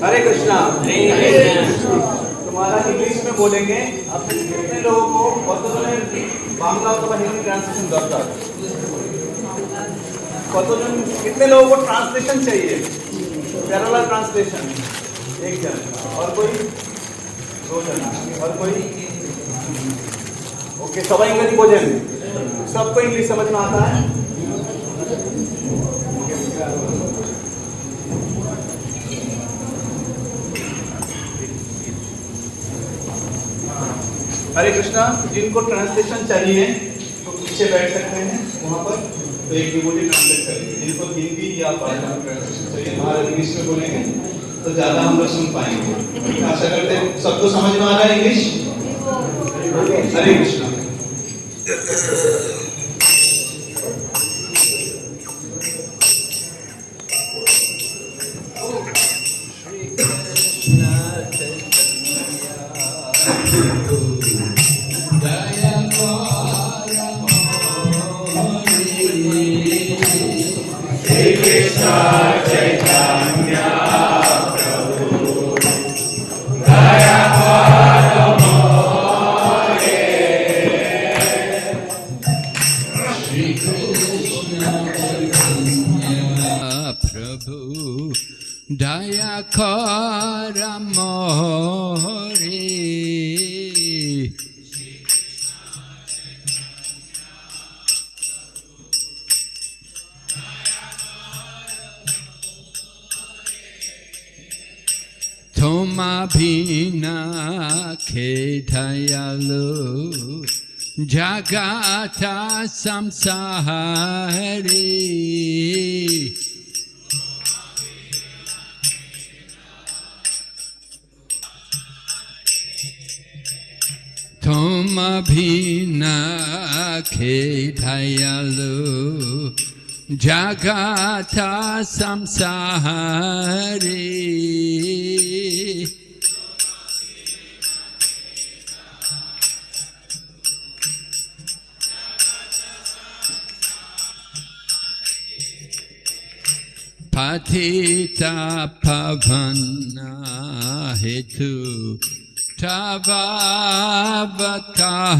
हरे कृष्णा। तुम्हारा इंग्लिश में बोलेंगे। अब कितने लोगों को কতজনের বাংলা অথবা হিন্দি ट्रांसलेशन দরকার? কতজন कितने लोगों को ट्रांसलेशन चाहिए? पैरेलल ट्रांसलेशन एक जन और कोई दो जन और कोई ओके সবাই ইংরেজি বোঝেন? सबको इंग्लिश समझ में आता है? हरे कृष्णा। जिनको ट्रांसलेशन चाहिए तो पीछे बैठ सकते हैं वहाँ पर, तो एक डिवोटी ट्रांसलेट करेंगे। जिनको हिंदी या ट्रांसलेशन चाहिए हमारे इंग्लिश में बोलेंगे तो ज़्यादा हम लोग सुन पाएंगे। आशा करते हैं सबको समझ में आ रहा है इंग्लिश? हरे कृष्णा। दया कर मोरे तुम बिना के दयालु जगत संसारी तुम बिना के दयालु जगत संसारी पतिता पावन हेतु तव अवतारा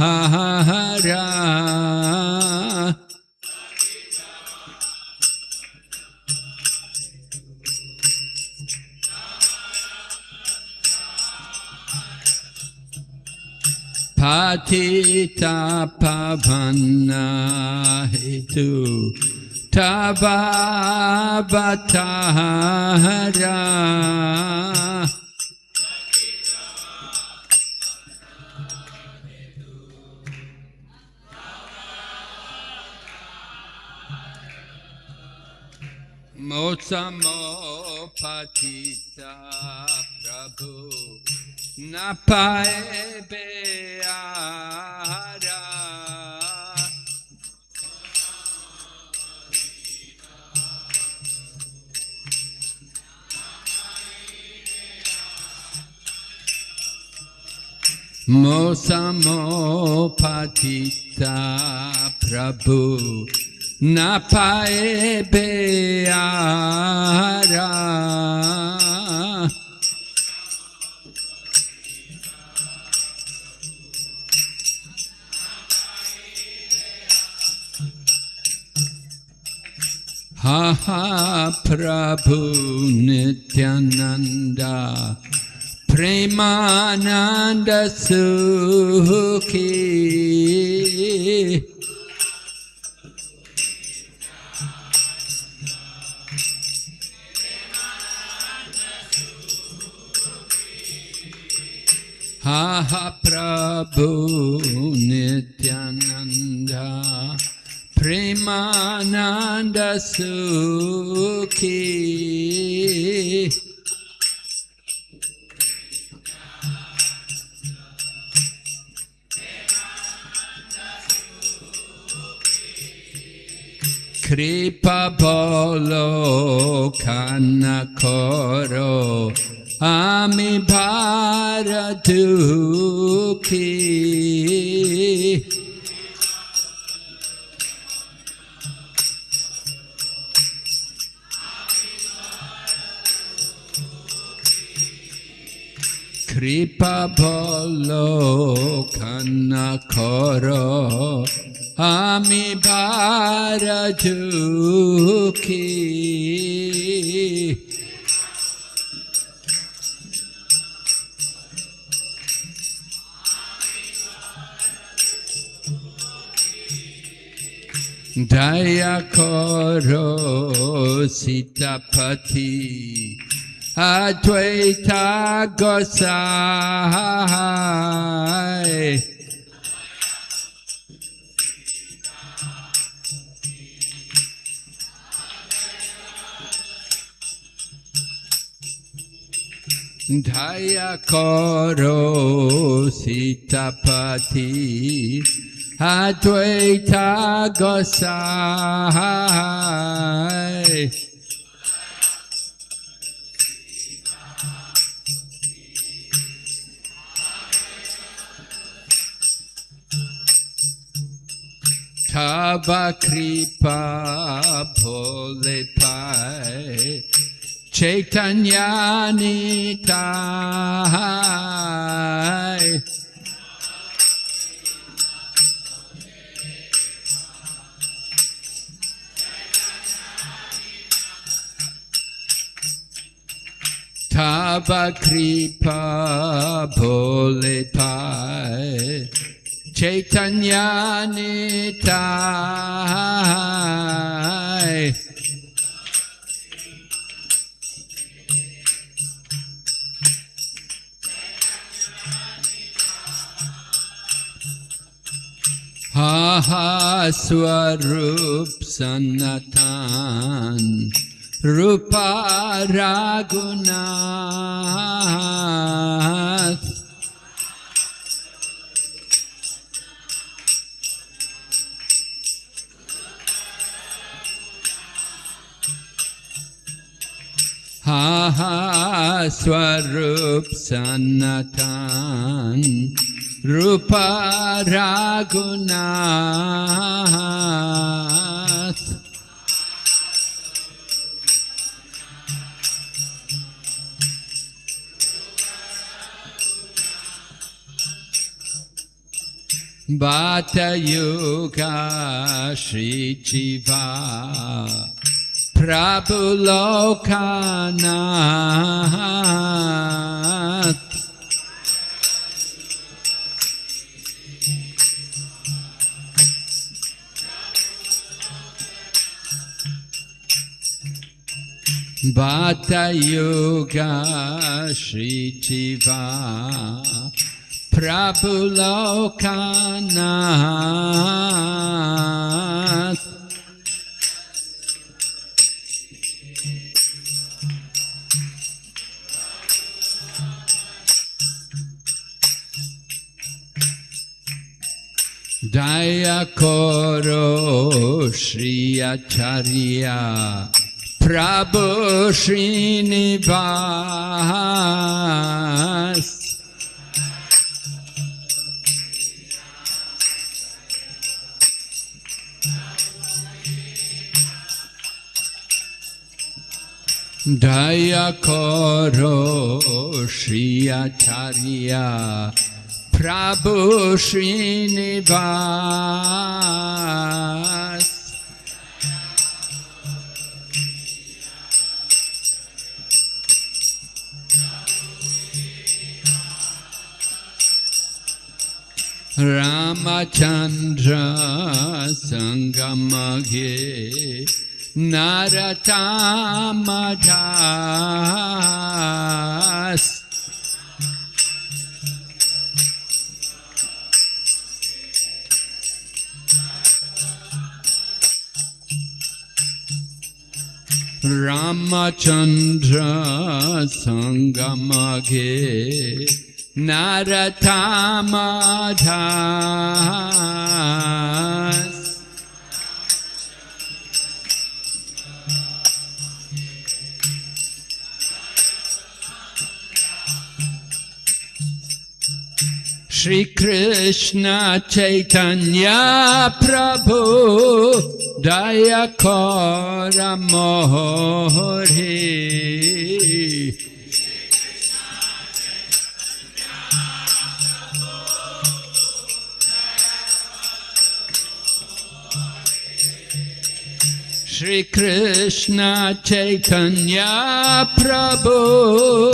पतिता पावन हेतु तव अवतारा मोसमो पतिता प्रभु न पाए बेआरा मोसमो पतिता प्रभु न पाए बेआरा हा हा प्रभु नित्यानंदा प्रेमानंद सुखी हा हा प्रभु नित्यानंदा प्रेमानंद सुखी Kripa bolo kana koro ami bhara dukhi. Kripa bolo kana koro ami bhara dukhi. Daya koro sitapati Advaita Gosai. Daya koro sitapati Advaita Gosai. Tava kripa bhole pai Chaitanya nitai. Tava kripa bhole pai Chaitanya nitai. Ha ha swarup sanatan Rupa Raghunath. Ha ha swarup sanatan Rupa Raghunath. Bhata Yoga Shri Jiva Prabhu Lokanath. Bhata Yoga Shri Jiva Prabhu Lokanath. Daya Koro Shri Acharya Prabhu Srinivas. Daya Koro Shri Acharya Prabhu Srinivas. Ramachandra Sangamagye Naratamadas. Ramachandra Sangamagye Naratamadas. Shri Krishna Chaitanya Prabhu Daya Kora Mohore. Shri Krishna Chaitanya Prabhu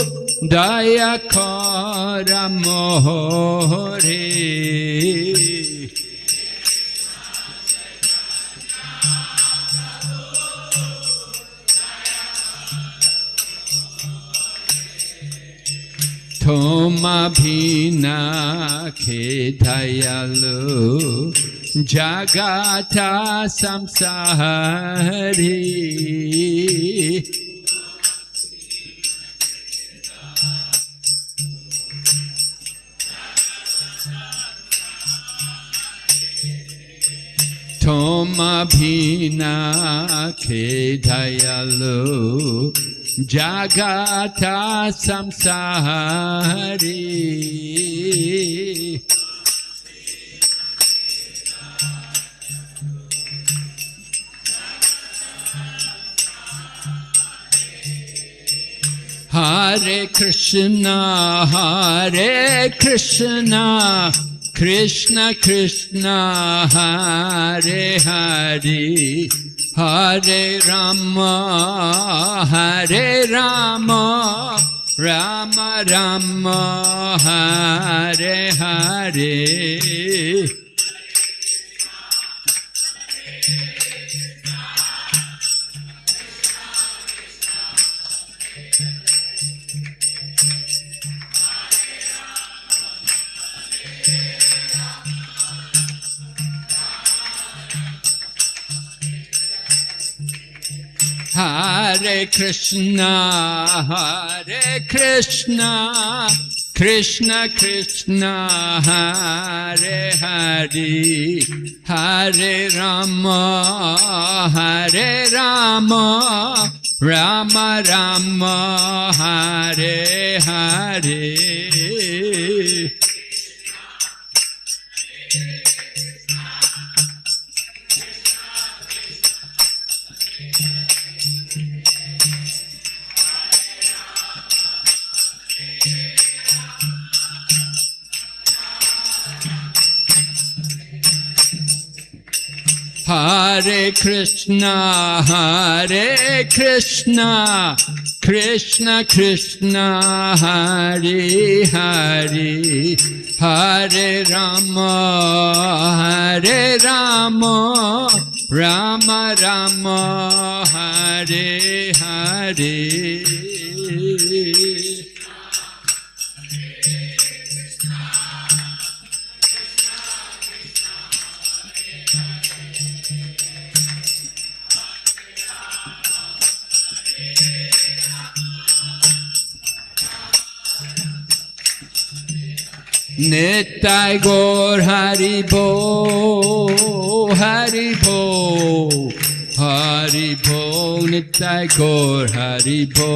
Daya Kora Mohore. Toma Bhina Ke Dayalu Jagata Samsari. Toma Bhina Ke Dayalu Jagata Samsari. Hare Krishna, Krishna Krishna, Hare Hare, Hare Rama, Rama Rama, Hare Hare. Hare Krishna, Krishna Krishna, Hare Hare, Hare Rama, Rama Rama, Hare Hare. Hare Krishna, Krishna Krishna, Hare Hare, Hare Rama, Rama Rama, Hare Hare. Nitai Gaur Haribo, Haribo, Haribo, Nitai Gaur Haribo.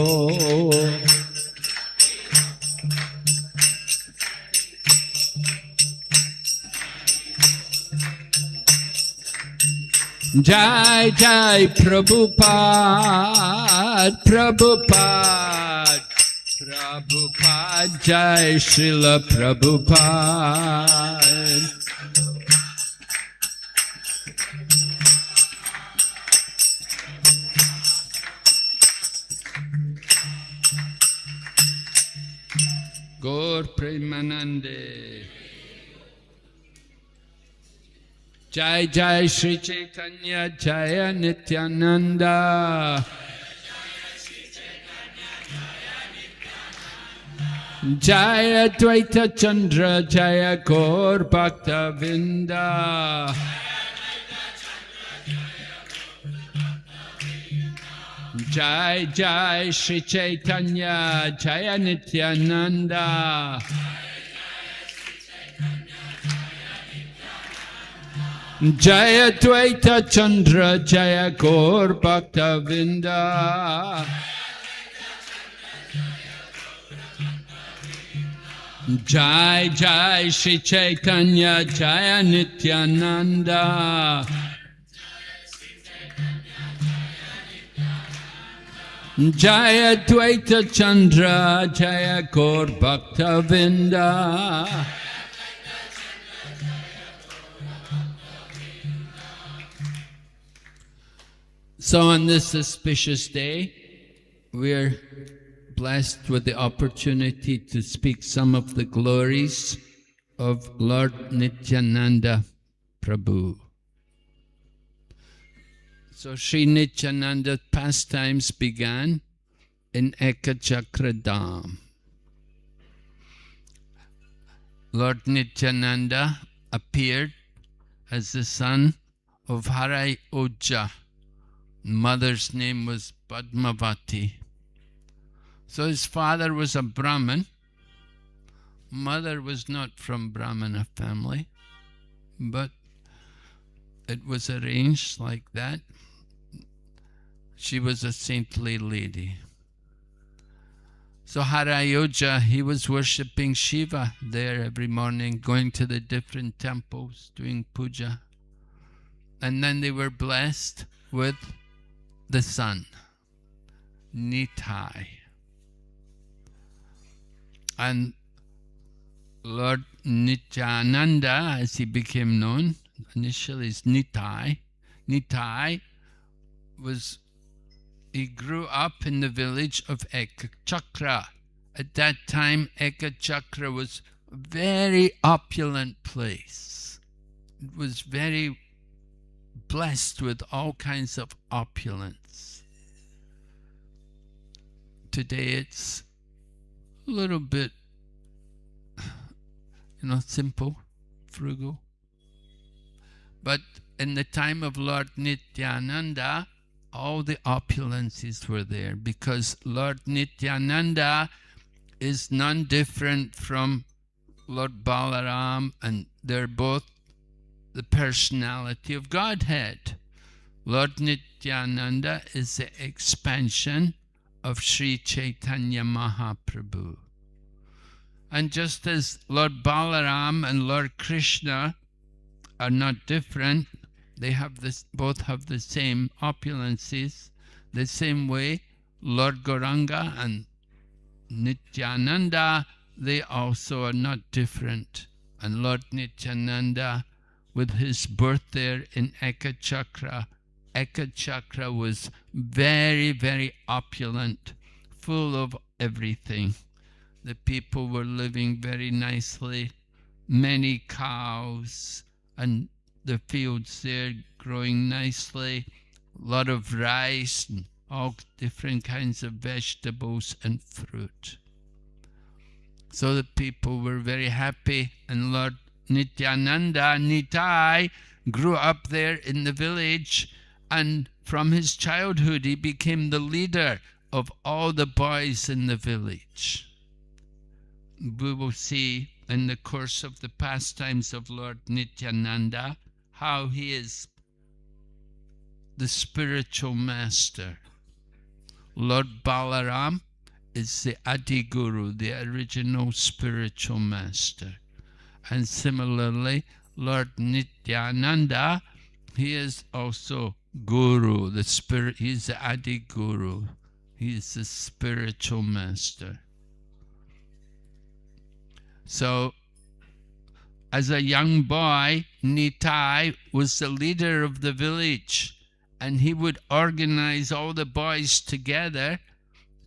Jai Jai Prabhupada, Prabhupada, Prabhupada, Jai Srila Prabhupada. Gaur Premanande. Jai Jai Shri Chaitanya, Jaya Nityananda. Jaya Dvaita Chandra, Jaya Gaur Bhakta Vinda. Jai Jai Shri Chaitanya, Jaya Nityananda. Jaya Dvaita Chandra, Jaya Gaur Bhakta Vinda. Jai Jai Shri Chaitanya Jaya Nityananda. Jaya Dvaita Chandra Jaya Gaur Bhakta Vinda. So on this auspicious day, we're blessed with the opportunity to speak some of the glories of Lord Nityananda Prabhu. So Sri Nityananda's pastimes began in Ekachakra Dham. Lord Nityananda appeared as the son of Harai Ojja. Mother's name was Padmavati. So his father was a Brahmin. Mother was not from Brahmana family, but it was arranged like that. She was a saintly lady. So Harayoja, he was worshipping Shiva there every morning, going to the different temples, doing puja. And then they were blessed with the son, Nitai. And Lord Nityananda, as he became known, initially is Nitai. Nitai he grew up in the village of Ekachakra. At that time, Ekachakra was a very opulent place. It was very blessed with all kinds of opulence. Today it's a little bit, simple, frugal. But in the time of Lord Nityananda, all the opulences were there, because Lord Nityananda is none different from Lord Balaram, and they're both the personality of Godhead. Lord Nityananda is the expansion of Sri Chaitanya Mahaprabhu. And just as Lord Balaram and Lord Krishna are not different, they have both have the same opulences. The same way, Lord Gauranga and Nityananda, they also are not different. And Lord Nityananda, with his birth there in Ekachakra, Ekachakra was very, very opulent, full of everything. The people were living very nicely, many cows, and the fields there growing nicely, a lot of rice and all different kinds of vegetables and fruit. So the people were very happy, and Lord Nityananda, Nitai, grew up there in the village, and from his childhood he became the leader of all the boys in the village. We will see in the course of the pastimes of Lord Nityananda how he is the spiritual master. Lord Balaram is the Adi Guru, the original spiritual master. And similarly, Lord Nityananda, he is also Guru, the spirit. He's the Adi Guru. He is the spiritual master. So, as a young boy, Nitai was the leader of the village, and he would organize all the boys together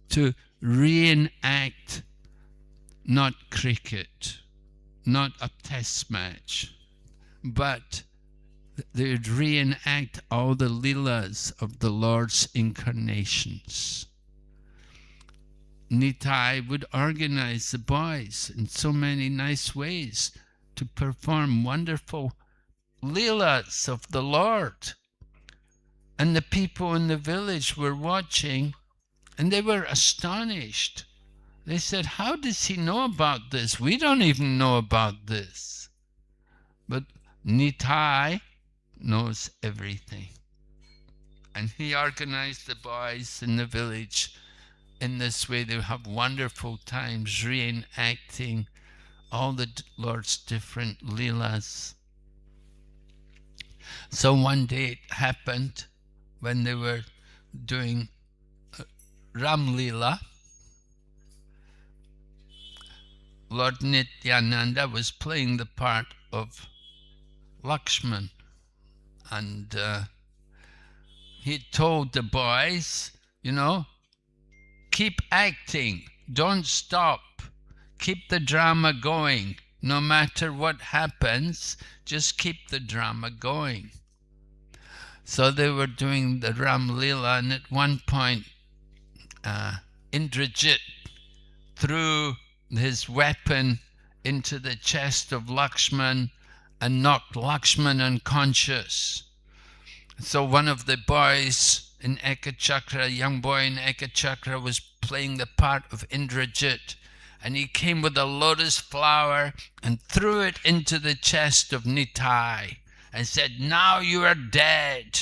to reenact not cricket, not a test match, but they would reenact all the leelas of the Lord's incarnations. Nitai would organize the boys in so many nice ways to perform wonderful leelas of the Lord. And the people in the village were watching, and they were astonished. They said, "How does he know about this? We don't even know about this." But Nitai knows everything. And he organized the boys in the village in this way. They have wonderful times reenacting all the Lord's different leelas. So one day it happened when they were doing Ram Leela, Lord Nityananda was playing the part of Lakshman, and he told the boys, you know, keep acting, don't stop, keep the drama going. No matter what happens, just keep the drama going. So they were doing the Ram Leela, and at one point, Indrajit threw his weapon into the chest of Lakshman and knocked Lakshman unconscious. So one of the boys in Ekachakra, a young boy in Ekachakra, was playing the part of Indrajit, and he came with a lotus flower and threw it into the chest of Nitai and said, "Now you are dead."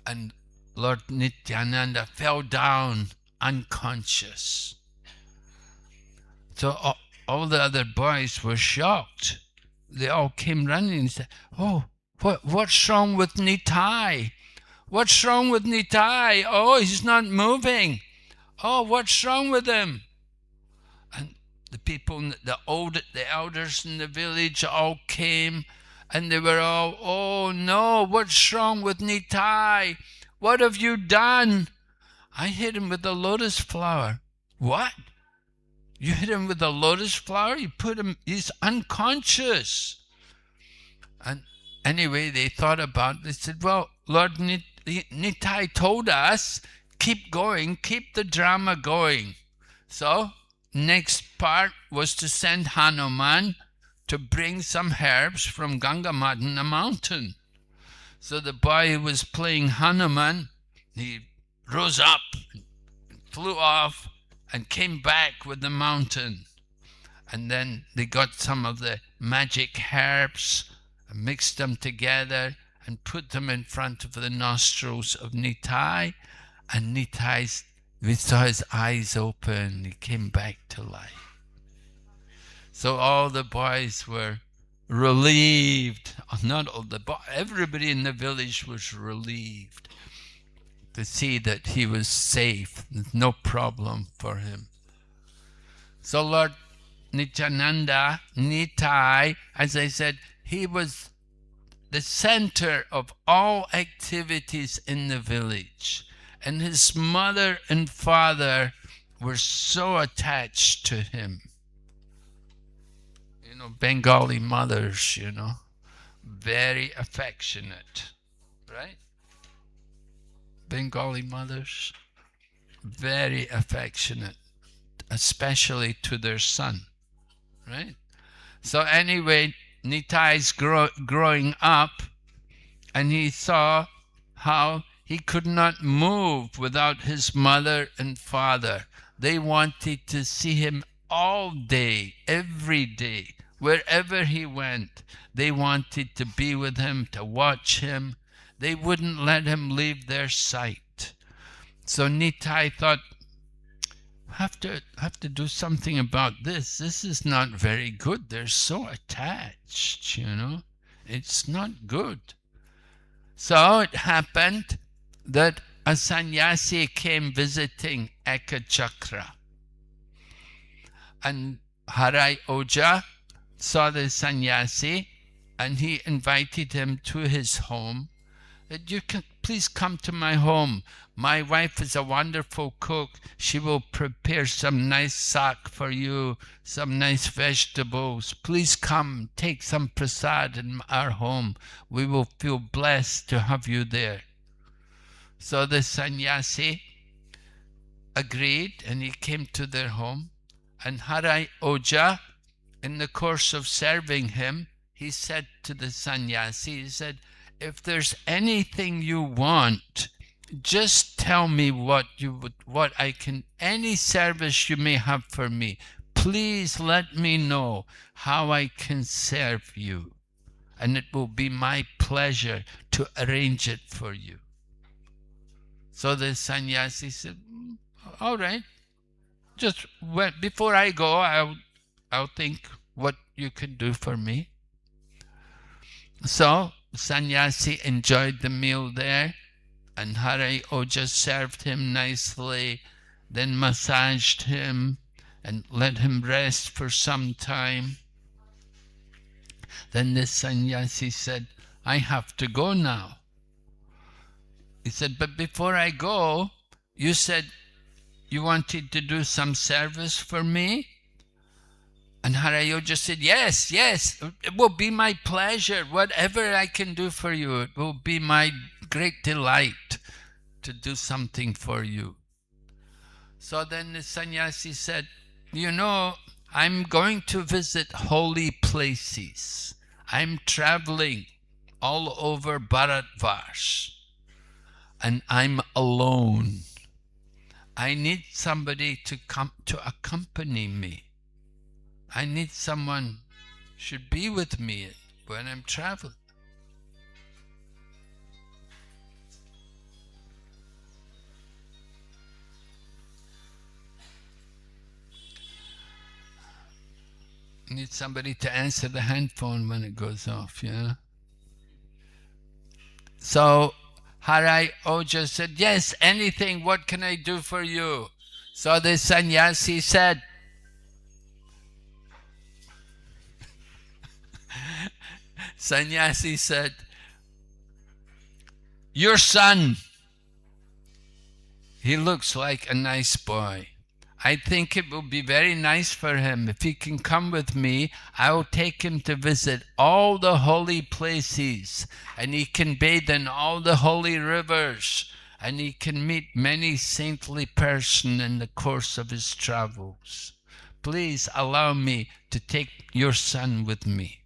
And Lord Nityananda fell down unconscious. So all the other boys were shocked. They all came running and said, "Oh, what's wrong with Nitai? What's wrong with Nitai? Oh, he's not moving. Oh, what's wrong with him?" And the people, the elders in the village all came, and they were all, "Oh no, what's wrong with Nitai? What have you done?" "I hit him with a lotus flower." "What? You hit him with a lotus flower? You put him, he's unconscious." And anyway, they thought about it. They said, "Well, Lord Nitai told us, keep going, keep the drama going." So next part was to send Hanuman to bring some herbs from Gangamadana mountain. So the boy who was playing Hanuman, he rose up, flew off, and came back with the mountain. And then they got some of the magic herbs, and mixed them together, and put them in front of the nostrils of Nitai. And Nitai's, we saw his eyes open. He came back to life. So all the boys were relieved. Not all the boys, everybody in the village was relieved to see that he was safe. There's no problem for him. So Lord Nityananda, Nitai, as I said, he was the center of all activities in the village. And his mother and father were so attached to him. You know, Bengali mothers, you know, very affectionate, right? Bengali mothers, very affectionate, especially to their son, right? So anyway, Nitai's growing up, and he saw how he could not move without his mother and father. They wanted to see him all day, every day, wherever he went. They wanted to be with him, to watch him. They wouldn't let him leave their sight. So Nitai thought, have to do something about this. This is not very good. They're so attached, you know. It's not good. So it happened that a sannyasi came visiting Ekachakra. And Harai Oja saw the sannyasi, and he invited him to his home. That you can please come to my home. My wife is a wonderful cook. She will prepare some nice sak for you, some nice vegetables. Please come, take some prasad in our home. We will feel blessed to have you there. So the sannyasi agreed, and he came to their home. And Harai Oja, in the course of serving him, he said to the sannyasi, he said, "If there's anything you want, just tell me any service you may have for me. Please let me know how I can serve you, and it will be my pleasure to arrange it for you." So the sannyasi said, "All right, just before I go, I'll think what you could do for me. So sannyasi enjoyed the meal there, and Hari Oja served him nicely, then massaged him and let him rest for some time. Then the sannyasi said, I have to go now. He said, but before I go, you said you wanted to do some service for me? And Harayoja said, yes, yes, it will be my pleasure. Whatever I can do for you, it will be my great delight to do something for you. So then the sannyasi said, you know, I'm going to visit holy places. I'm traveling all over Bharatvarsh, and I'm alone. I need somebody to come to accompany me. I need someone should be with me when I'm traveling. Need somebody to answer the handphone when it goes off, yeah? So Hari Oja said, yes, anything, what can I do for you? So the sannyasi said, your son, he looks like a nice boy. I think it will be very nice for him. If he can come with me, I will take him to visit all the holy places, and he can bathe in all the holy rivers, and he can meet many saintly persons in the course of his travels. Please allow me to take your son with me.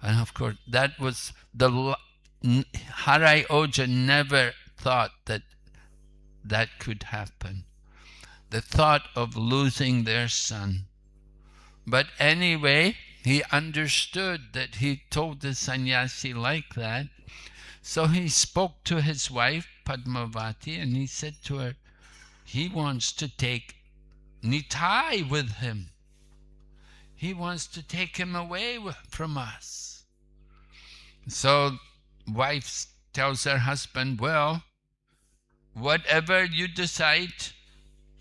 And of course, that was Hari Oja never thought that that could happen. The thought of losing their son. But anyway, he understood that he told the sannyasi like that. So he spoke to his wife, Padmavati, and he said to her, he wants to take Nitai with him. He wants to take him away from us. So wife tells her husband, well, whatever you decide,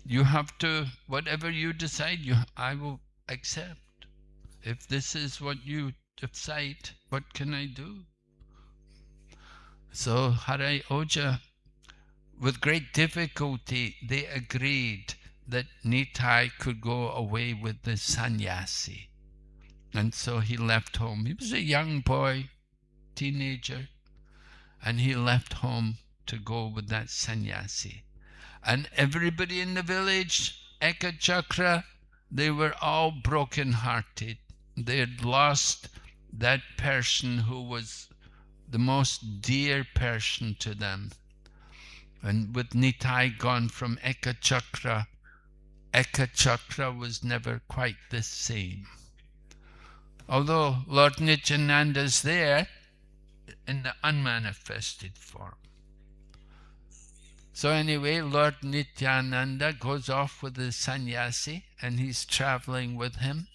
you have to, whatever you decide, I will accept. If this is what you decide, what can I do? So Hari Oja, with great difficulty, they agreed that Nitai could go away with the sannyasi. And so he left home. He was a young boy, teenager, and he left home to go with that sannyasi. And everybody in the village, Ekachakra, they were all broken-hearted. They had lost that person who was the most dear person to them. And with Nitai gone from Ekachakra, Ekachakra was never quite the same. Although Lord Nityananda is there in the unmanifested form. So anyway, Lord Nityananda goes off with the sannyasi and he's traveling with him.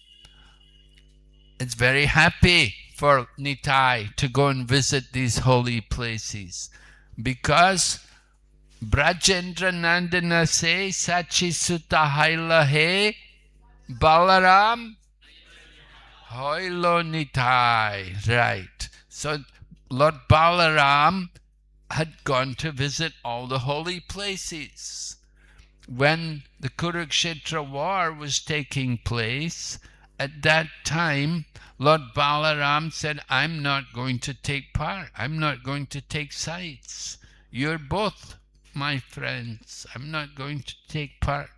It's very happy for Nitai to go and visit these holy places because Brajendra Nandana se Sachi Sutta Haila he Balaram Hoilo Nitai. Right. So Lord Balaram had gone to visit all the holy places. When the Kurukshetra war was taking place, at that time, Lord Balaram said, I'm not going to take part. I'm not going to take sides. You're both my friends. I'm not going to take part.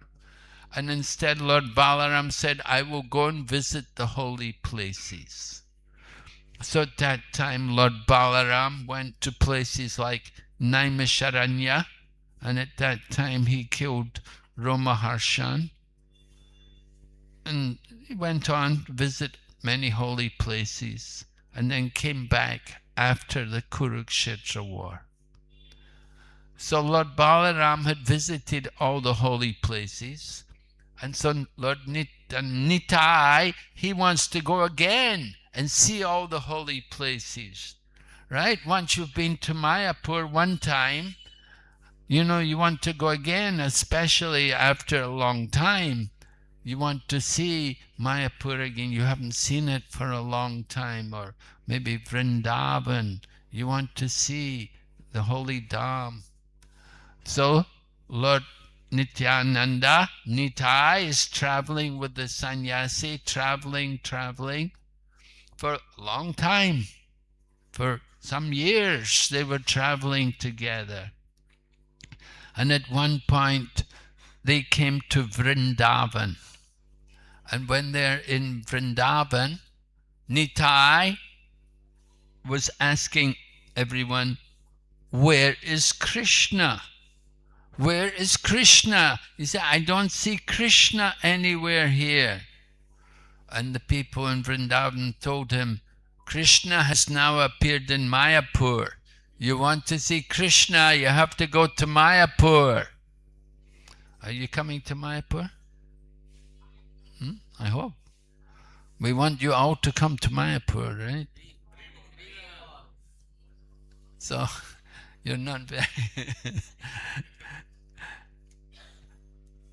And instead, Lord Balaram said, I will go and visit the holy places. So at that time, Lord Balaram went to places like Naimisharanya, and at that time he killed Romaharshan. And he went on to visit many holy places, and then came back after the Kurukshetra war. So Lord Balaram had visited all the holy places, and so Lord Nitai, he wants to go again and see all the holy places, right? Once you've been to Mayapur one time, you know, you want to go again, especially after a long time. You want to see Mayapur again. You haven't seen it for a long time. Or maybe Vrindavan. You want to see the holy Dham. So Lord Nityananda, Nitai, is traveling with the sannyasi, traveling for a long time. For some years they were traveling together. And at one point they came to Vrindavan. And when they're in Vrindavan, Nitai was asking everyone, where is Krishna? Where is Krishna? He said, I don't see Krishna anywhere here. And the people in Vrindavan told him, Krishna has now appeared in Mayapur. You want to see Krishna, you have to go to Mayapur. Are you coming to Mayapur? I hope. We want you all to come to Mayapur, right? So, you're not very...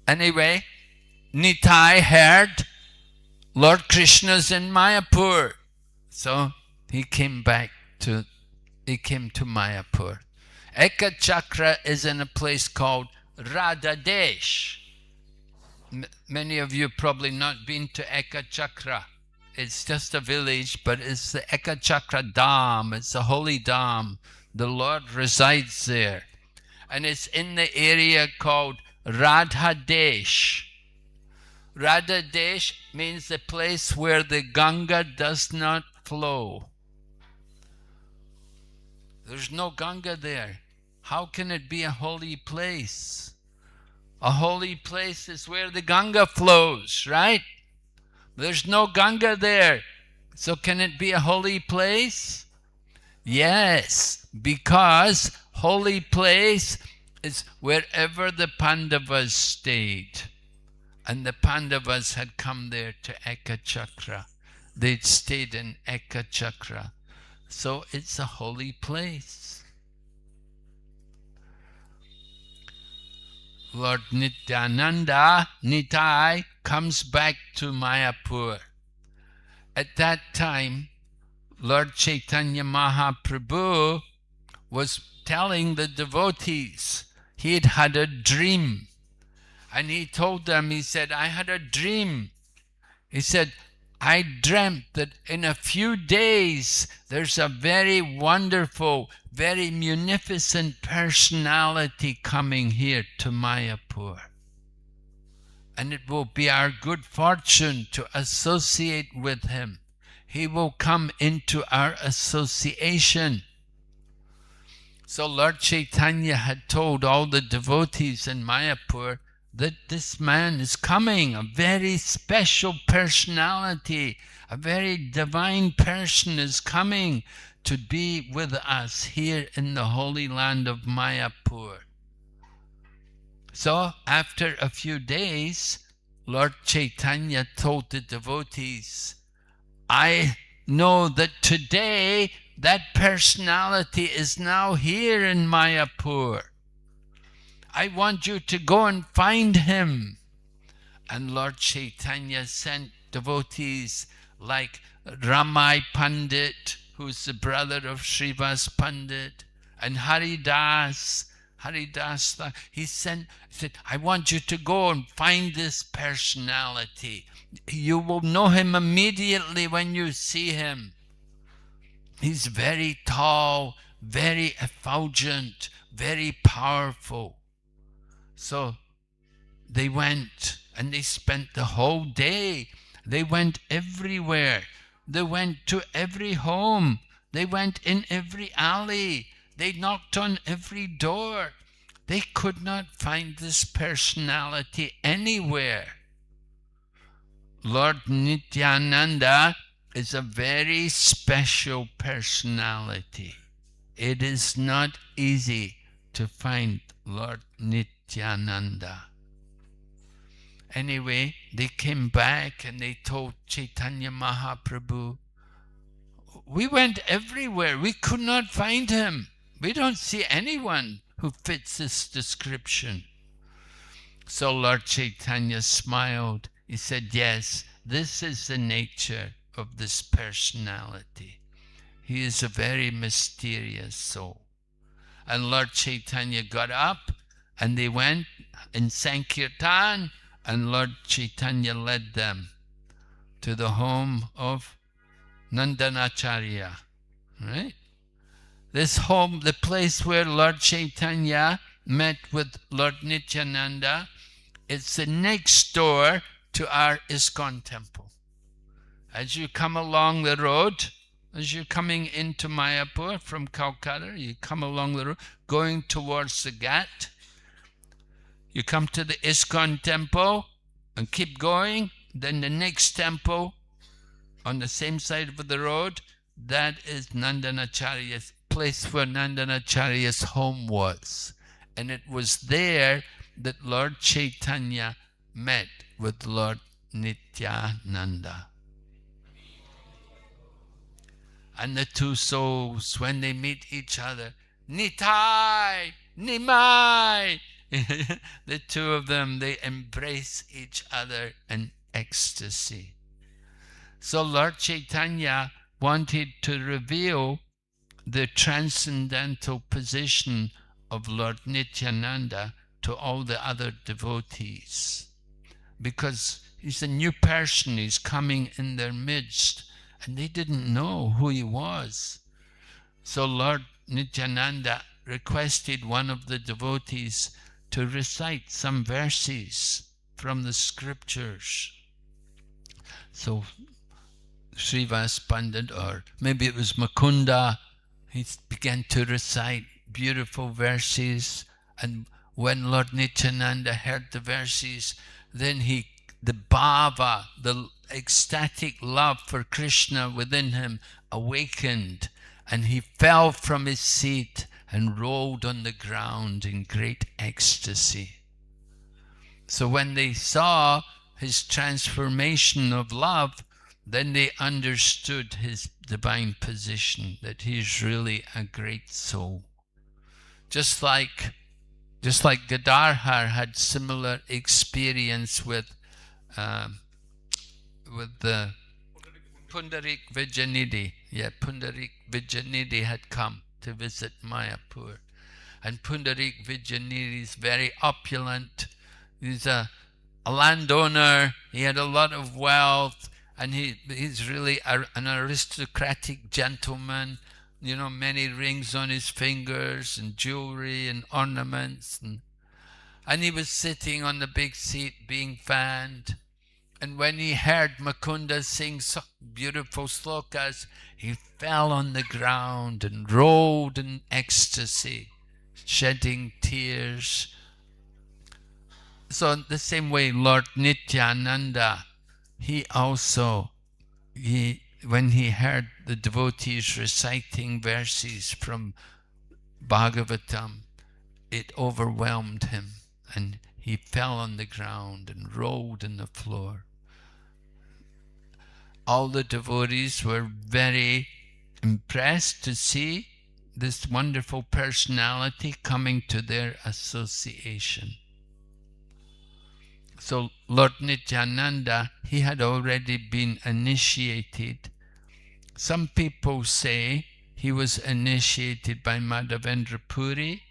Anyway, Nitai heard Lord Krishna's in Mayapur. So, he came to Mayapur. Ekachakra is in a place called Radhadesh. Many of you probably not been to Ekachakra. It's just a village, but it's the Ekachakra Dham. It's a holy Dham. The Lord resides there. And it's in the area called Radhadesh. Radhadesh means the place where the Ganga does not flow. There's no Ganga there. How can it be a holy place? A holy place is where the Ganga flows, right? There's no Ganga there. So can it be a holy place? Yes, because holy place is wherever the Pandavas stayed. And the Pandavas had come there to Ekachakra. They'd stayed in Ekachakra. So it's a holy place. Lord Nityananda, Nitai, comes back to Mayapur. At that time, Lord Chaitanya Mahaprabhu was telling the devotees he had had a dream. And he told them, he said, I had a dream. He said, I dreamt that in a few days there's a very wonderful, very munificent personality coming here to Mayapur. And it will be our good fortune to associate with him. He will come into our association. So Lord Chaitanya had told all the devotees in Mayapur that this man is coming, a very special personality, a very divine person is coming to be with us here in the holy land of Mayapur. So after a few days, Lord Chaitanya told the devotees, I know that today that personality is now here in Mayapur. I want you to go and find him. And Lord Chaitanya sent devotees like Ramai Pandit, who's the brother of Srivas Pandit, and Haridas. He said, I want you to go and find this personality. You will know him immediately when you see him. He's very tall, very effulgent, very powerful. So they went and they spent the whole day. They went everywhere. They went to every home. They went in every alley. They knocked on every door. They could not find this personality anywhere. Lord Nityananda is a very special personality. It is not easy to find Lord Nityananda. Anyway, they came back and they told Chaitanya Mahaprabhu, we went everywhere, we could not find him. We don't see anyone who fits this description. So Lord Chaitanya smiled. He said, yes, this is the nature of this personality. He is a very mysterious soul. And Lord Chaitanya got up and they went in Sankirtan, and Lord Chaitanya led them to the home of Nandanacharya. Right? This home, the place where Lord Chaitanya met with Lord Nityananda, it's the next door to our ISKCON temple. As you come along the road, as you're coming into Mayapur from Kolkata, you come along the road, going towards the Ghat, you come to the ISKCON temple and keep going, then the next temple on the same side of the road, that is Nandanacharya's place where Nandanacharya's home was. And it was there that Lord Chaitanya met with Lord Nityananda. And the two souls, when they meet each other, Nitai, Nimai, the two of them, they embrace each other in ecstasy. So Lord Chaitanya wanted to reveal the transcendental position of Lord Nityananda to all the other devotees, because he's a new person, he's coming in their midst, and they didn't know who he was. So Lord Nityananda requested one of the devotees to recite some verses from the scriptures. So Srivas Pandit, or maybe it was Mukunda, he began to recite beautiful verses, and when Lord Nityananda heard the verses, then the bhava, the ecstatic love for Krishna within him awakened, and he fell from his seat and rolled on the ground in great ecstasy. So when they saw his transformation of love, then they understood his divine position, that he is really a great soul. Just like Gadadhar had similar experience with the Pundarik Vijayanidhi. Yeah, Pundarik Vijayanidhi had come to visit Mayapur. And Pundarik Vijayanidhi is very opulent. He's a landowner. He had a lot of wealth. And he's really an aristocratic gentleman. You know, many rings on his fingers and jewelry and ornaments. And he was sitting on the big seat being fanned. And when he heard Mukunda sing so beautiful slokas, he fell on the ground and rolled in ecstasy, shedding tears. So in the same way, Lord Nityananda, he also, when he heard the devotees reciting verses from Bhagavatam, it overwhelmed him, and he fell on the ground and rolled on the floor. All the devotees were very impressed to see this wonderful personality coming to their association. So Lord Nityananda, he had already been initiated. Some people say he was initiated by Madhavendra Puri,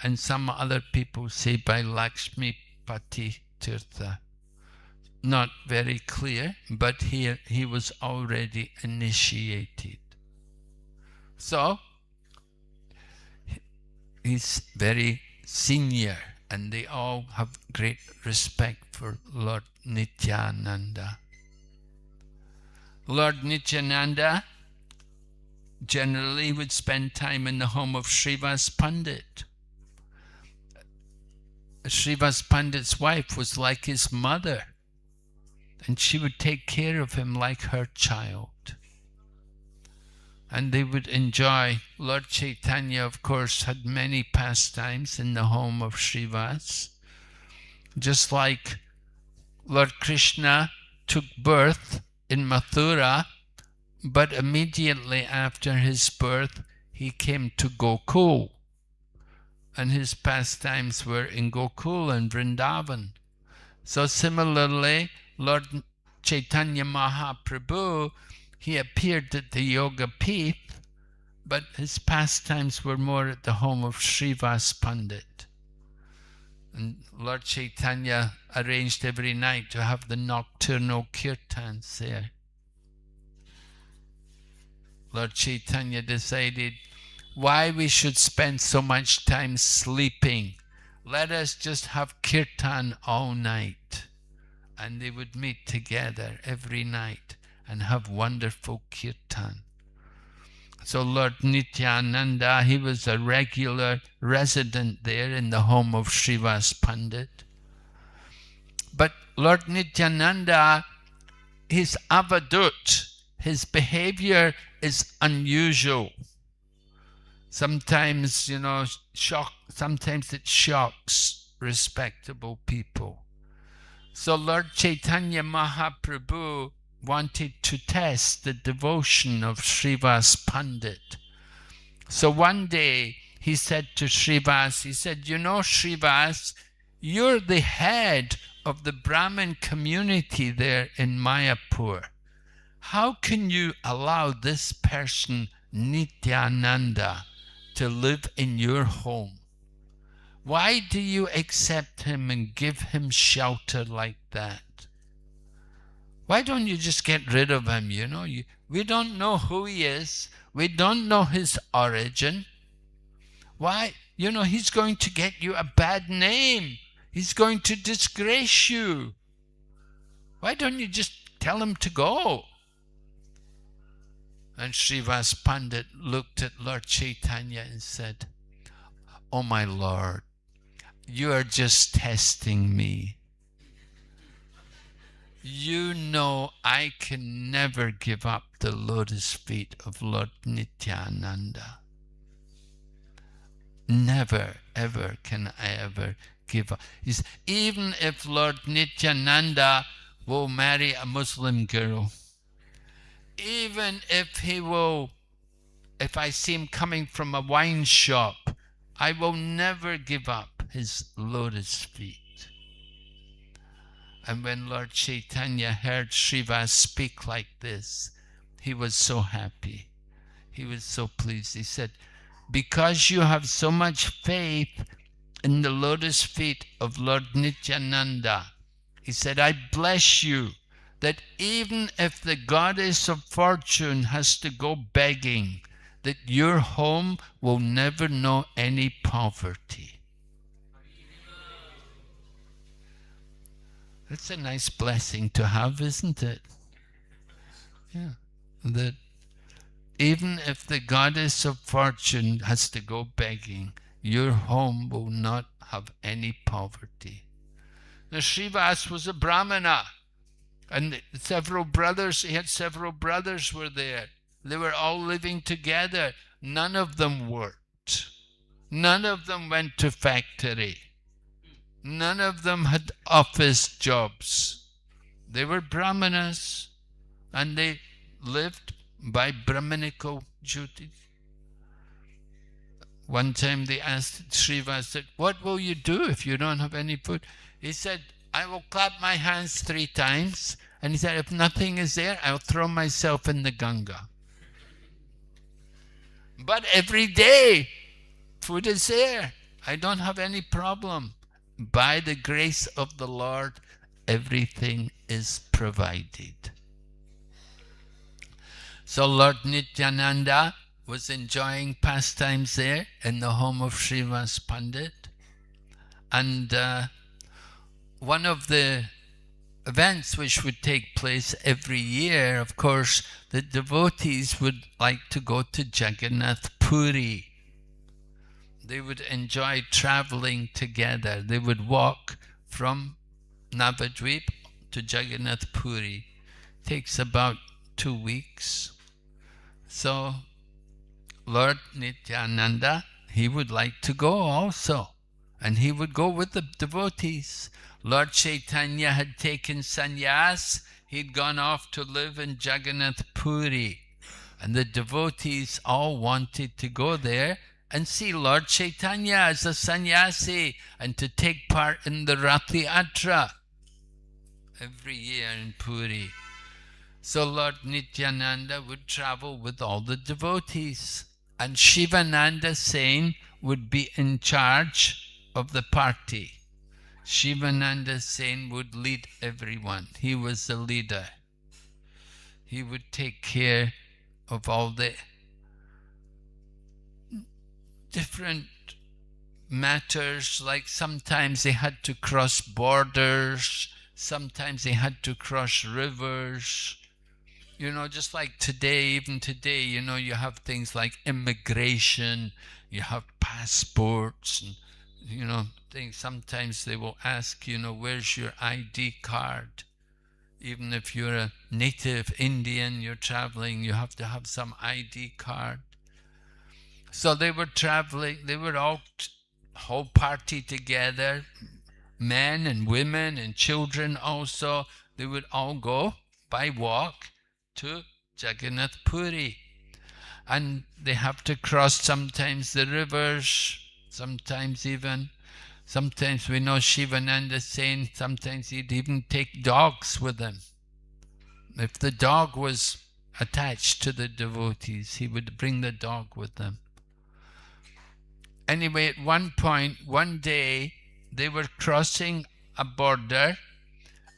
and some other people say by Lakshmi Pati Tirtha. Not very clear, but he was already initiated. So he's very senior, and they all have great respect for Lord Nityananda. Lord Nityananda generally would spend time in the home of Srivas Pandit. Srivas Pandit's wife was like his mother, and she would take care of him like her child. And they would enjoy. Lord Chaitanya, of course, had many pastimes in the home of Srivas. Just like Lord Krishna took birth in Mathura, but immediately after his birth, he came to Gokul. And his pastimes were in Gokul and Vrindavan. So similarly, Lord Chaitanya Mahaprabhu, he appeared at the Yoga Peeth, but his pastimes were more at the home of Srivas Pandit. And Lord Chaitanya arranged every night to have the nocturnal kirtans there. Lord Chaitanya decided why we should spend so much time sleeping. Let us just have kirtan all night. And they would meet together every night and have wonderful kirtan. So Lord Nityananda, he was a regular resident there in the home of Srivas Pandit. But Lord Nityananda, he's avadut. His behavior is unusual. Sometimes, sometimes it shocks respectable people. So Lord Chaitanya Mahaprabhu wanted to test the devotion of Srivas Pandit. So one day he said to Srivas, he said, Srivas, you're the head of the Brahmin community there in Mayapur. How can you allow this person, Nityananda, to live in your home? Why do you accept him and give him shelter like that? Why don't you just get rid of him, we don't know who he is. We don't know his origin. Why? He's going to get you a bad name. He's going to disgrace you. Why don't you just tell him to go? And Srivas Pandit looked at Lord Chaitanya and said, "Oh my Lord, you are just testing me. You know I can never give up the lotus feet of Lord Nityananda. Never, ever can I ever give up. Even if Lord Nityananda will marry a Muslim girl, even if if I see him coming from a wine shop, I will never give up his lotus feet." And when Lord Chaitanya heard Srivas speak like this, he was so happy. He was so pleased. He said, "Because you have so much faith in the lotus feet of Lord Nityananda," he said, "I bless you that even if the goddess of fortune has to go begging, that your home will never know any poverty." That's a nice blessing to have, isn't it? Yeah. That even if the goddess of fortune has to go begging, your home will not have any poverty. Now, Srivas was a Brahmana, and several brothers, he had several brothers were there. They were all living together. None of them worked. None of them went to factory. None of them had office jobs. They were Brahmanas, and they lived by Brahminical duties. One time they asked Srivas, "What will you do if you don't have any food?" He said, "I will clap my hands 3 times." And he said, "If nothing is there, I'll throw myself in the Ganga." But every day, food is there. I don't have any problem. By the grace of the Lord, everything is provided. So Lord Nityananda was enjoying pastimes there in the home of Srivas Pandit. And one of the events which would take place every year, of course, the devotees would like to go to Jagannath Puri. They would enjoy traveling together. They would walk from Navadvip to Jagannath Puri. It takes about 2 weeks. So Lord Nityananda, he would like to go also. and he would go with the devotees. Lord Chaitanya had taken sannyas. He'd gone off to live in Jagannath Puri. And the devotees all wanted to go there and see Lord Chaitanya as a sannyasi and to take part in the Rath Yatra every year in Puri. So Lord Nityananda would travel with all the devotees, and Shivananda Sen would be in charge of the party. Shivananda Sen would lead everyone. He was the leader. He would take care of all the different matters, like sometimes they had to cross borders, sometimes they had to cross rivers. You know, just like today, even today, you know, you have things like immigration, you have passports, and, you know, things. Sometimes they will ask, you know, where's your ID card? Even if you're a native Indian, you're traveling, you have to have some ID card. So they were traveling, they were all, whole party together, men and women and children also. They would all go by walk to Jagannath Puri. And they have to cross sometimes the rivers, sometimes we know Shivananda Sen, sometimes he'd even take dogs with him. If the dog was attached to the devotees, he would bring the dog with them. Anyway, at one point, one day, they were crossing a border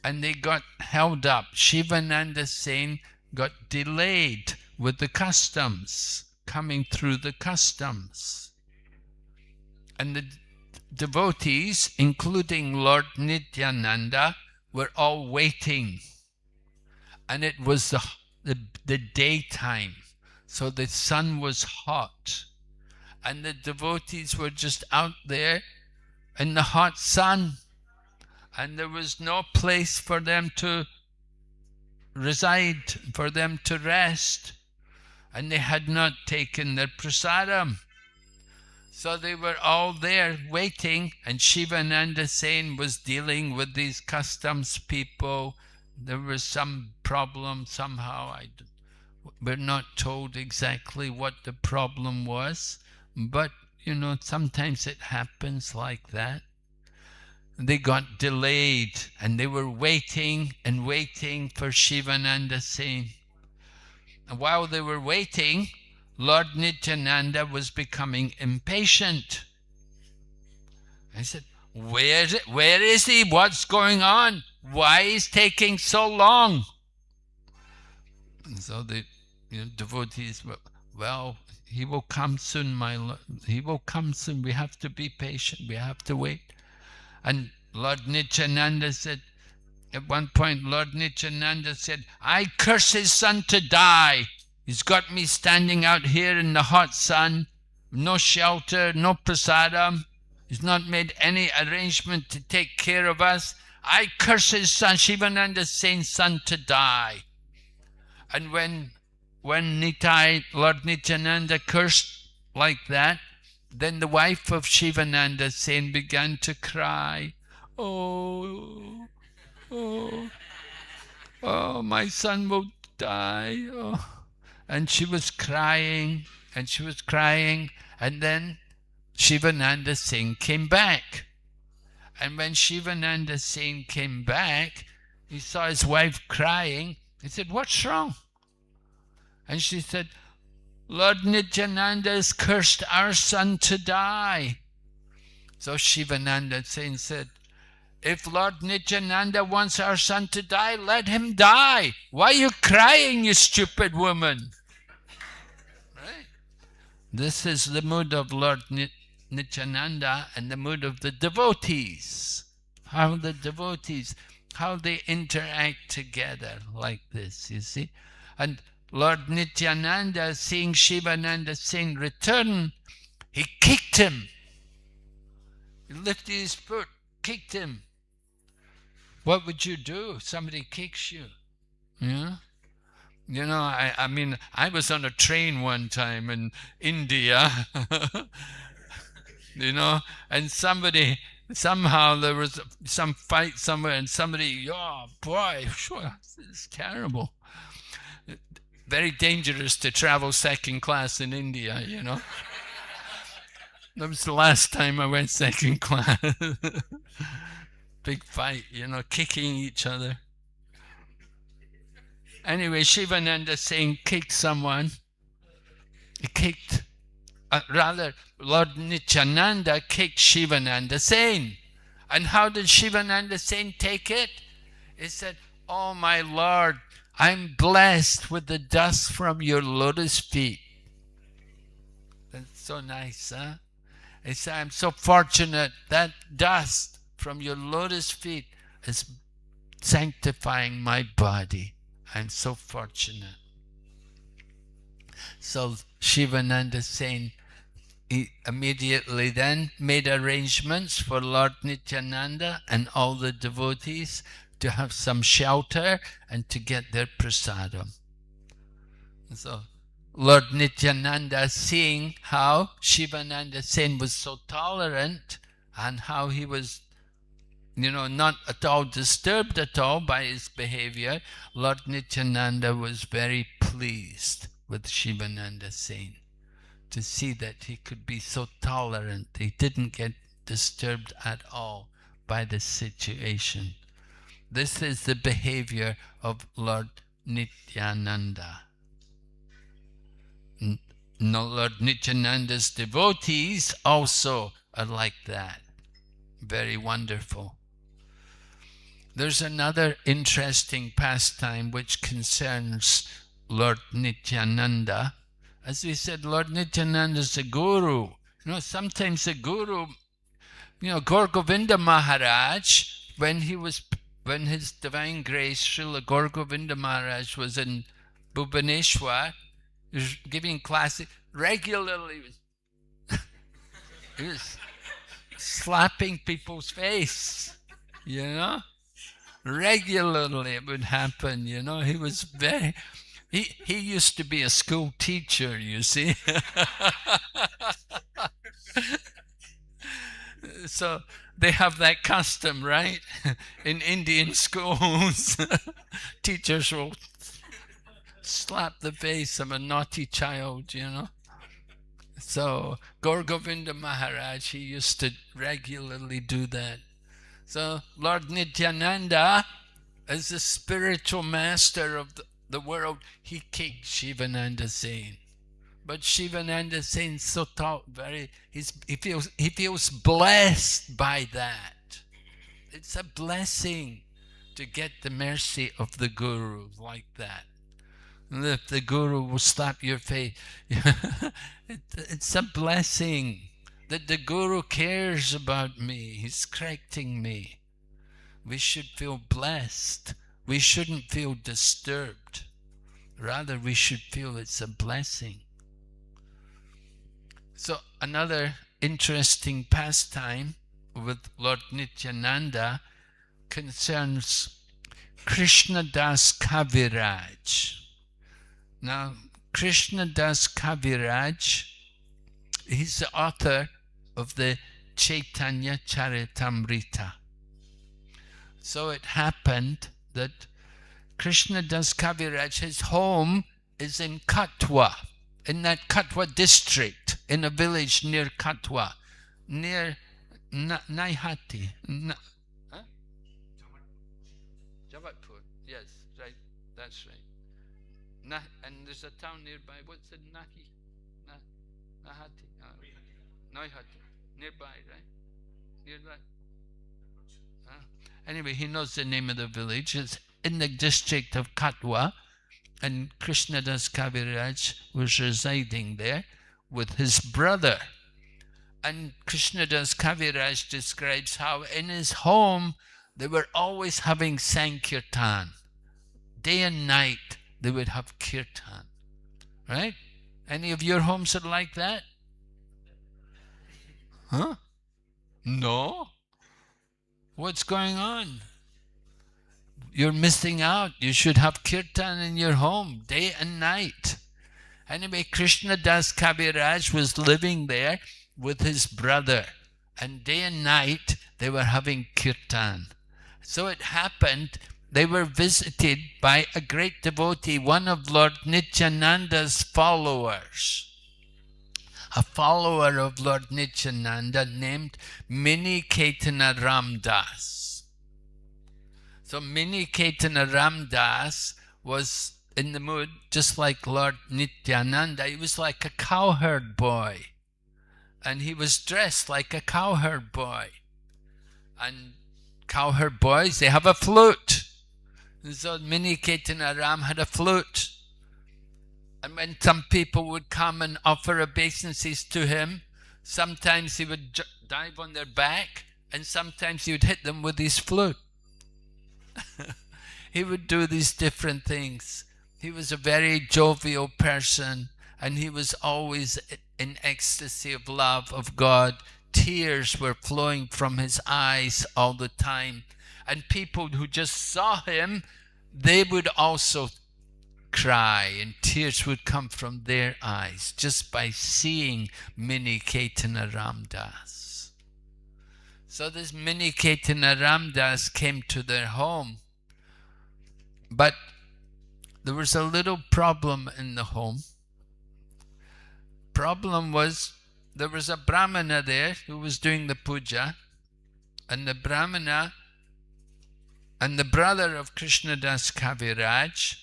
and they got held up. Shivananda Sen got delayed with the customs, coming through the customs. And the devotees, including Lord Nityananda, were all waiting. And it was the daytime, so the sun was hot. And the devotees were just out there in the hot sun. And there was no place for them to reside, for them to rest. And they had not taken their prasadam. So they were all there waiting, and Shivananda Sen was dealing with these customs people. There was some problem somehow. We're not told exactly what the problem was, but you know, sometimes it happens like that. They got delayed and they were waiting and waiting for Shivananda Sen. And while they were waiting, Lord Nityananda was becoming impatient. I said, where is he? What's going on? Why is taking so long? And so the devotees were, well, he will come soon, my Lord. He will come soon. We have to be patient. We have to wait. And Lord Nityananda said, at one point, Lord Nityananda said, I curse his son to die. He's got me standing out here in the hot sun, no shelter, no prasadam. He's not made any arrangement to take care of us. I curse his son, Shivananda Sen's son, to die. And when Lord Nityananda cursed like that, then the wife of Shivananda Sen began to cry. Oh, my son will die. Oh. And she was crying, and she was crying, and then Shivananda Sen came back. And when Shivananda Sen came back, he saw his wife crying. He said, what's wrong? And she said, Lord Nityananda has cursed our son to die. So Shivananda Sen said, if Lord Nityananda wants our son to die, let him die. Why are you crying, you stupid woman? Right? This is the mood of Lord Nityananda and the mood of the devotees. How the devotees, how they interact together like this, you see. And Lord Nityananda, seeing Shivananda Sen return, he kicked him. He lifted his foot, kicked him. What would you do if somebody kicks you? Yeah? You know, I mean, I was on a train one time in India. you know, and somebody, somehow there was some fight somewhere and somebody, oh boy, sure, it's terrible. Very dangerous to travel second class in India, you know. That was the last time I went second class. Big fight, you know, kicking each other. Anyway, Shivananda Singh kicked someone. He kicked, rather, Lord Nityananda kicked Shivananda Singh. And how did Shivananda Singh take it? He said, oh my Lord, I'm blessed with the dust from your lotus feet. That's so nice, huh? He said, I'm so fortunate that dust from your lotus feet is sanctifying my body. I'm so fortunate. So Shivananda Singh, he immediately then made arrangements for Lord Nityananda and all the devotees to have some shelter and to get their prasadam. So Lord Nityananda, seeing how Shivananda Singh was so tolerant and how he was, you know, not at all disturbed at all by his behavior, Lord Nityananda was very pleased with Shivananda Singh to see that he could be so tolerant. He didn't get disturbed at all by the situation. This is the behavior of Lord Nityananda. No, Lord Nityananda's devotees also are like that. Very wonderful. There's another interesting pastime which concerns Lord Nityananda. As we said, Lord Nityananda is a guru. You know, sometimes the guru, you know, Gaur Govinda Maharaj, when his Divine Grace, Srila Gaur Govinda Maharaj was in Bhubaneswar, he was giving classes regularly. He was slapping people's face, you know. Regularly it would happen, you know. He was very... He used to be a school teacher, you see. So they have that custom, right? In Indian schools, teachers will slap the face of a naughty child, you know. So Gaur Govinda Maharaj, he used to regularly do that. So Lord Nityananda, as the spiritual master of the world, he kicked Shivananda Singh. But Shivananda Singh so he feels blessed by that. It's a blessing to get the mercy of the Guru like that. And if the Guru will slap your face, it's a blessing that the Guru cares about me. He's correcting me. We should feel blessed. We shouldn't feel disturbed. Rather, we should feel it's a blessing. So another interesting pastime with Lord Nityananda concerns Krishnadas Kaviraj. Now, Krishnadas Kaviraj, he's the author of the Chaitanya Charitamrita. So it happened that Krishnadas Kaviraj, his home is in Katwa, in that Katwa district, in a village near Katwa, near Naihati. Jabatpur, yes, right, that's right. And there's a town nearby, what's it, Nahati? Naihati, nearby, right? Nearby. Anyway, he knows the name of the village. It's in the district of Katwa, and Krishnadas Kaviraj was residing there with his brother. And Krishnadas Kaviraj describes how in his home they were always having Sankirtan. Day and night they would have Kirtan. Right? Any of your homes are like that? Huh? No? What's going on? You're missing out. You should have Kirtan in your home, day and night. Anyway, Krishnadas Kaviraj was living there, with his brother, and day and night they were having kirtan. So it happened they were visited by a great devotee, one of Lord Nityananda's followers, a follower of Lord Nityananda named Mini Ketana Ramdas. So Mini Ketana Ramdas was in the mood just like Lord Nityananda. He was like a cowherd boy, and he was dressed like a cowherd boy. And cowherd boys, they have a flute. And so Mini Ketana Ram had a flute. And when some people would come and offer obeisances to him, sometimes he would dive on their back, and sometimes he would hit them with his flute. He would do these different things. He was a very jovial person, and he was always in ecstasy of love of God. Tears were flowing from his eyes all the time. And people who just saw him, they would also cry, and tears would come from their eyes just by seeing Mini Ketana Ramdas. So this Mini Ketana Ramdas came to their home, but there was a little problem in the home. Problem was, there was a Brahmana there who was doing the puja, and the Brahmana and the brother of Krishnadas Kaviraj,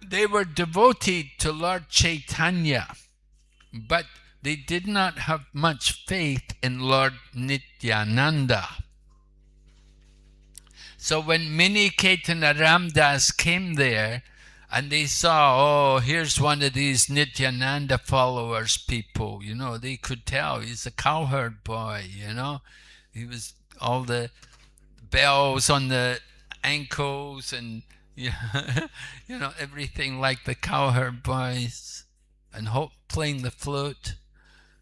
they were devoted to Lord Chaitanya, but they did not have much faith in Lord Nityananda. So when Mini Ketana Ramdas came there, and they saw, oh, here's one of these Nityananda followers people, you know, they could tell he's a cowherd boy, you know. He was all the bells on the ankles and, you know, everything like the cowherd boys, and playing the flute.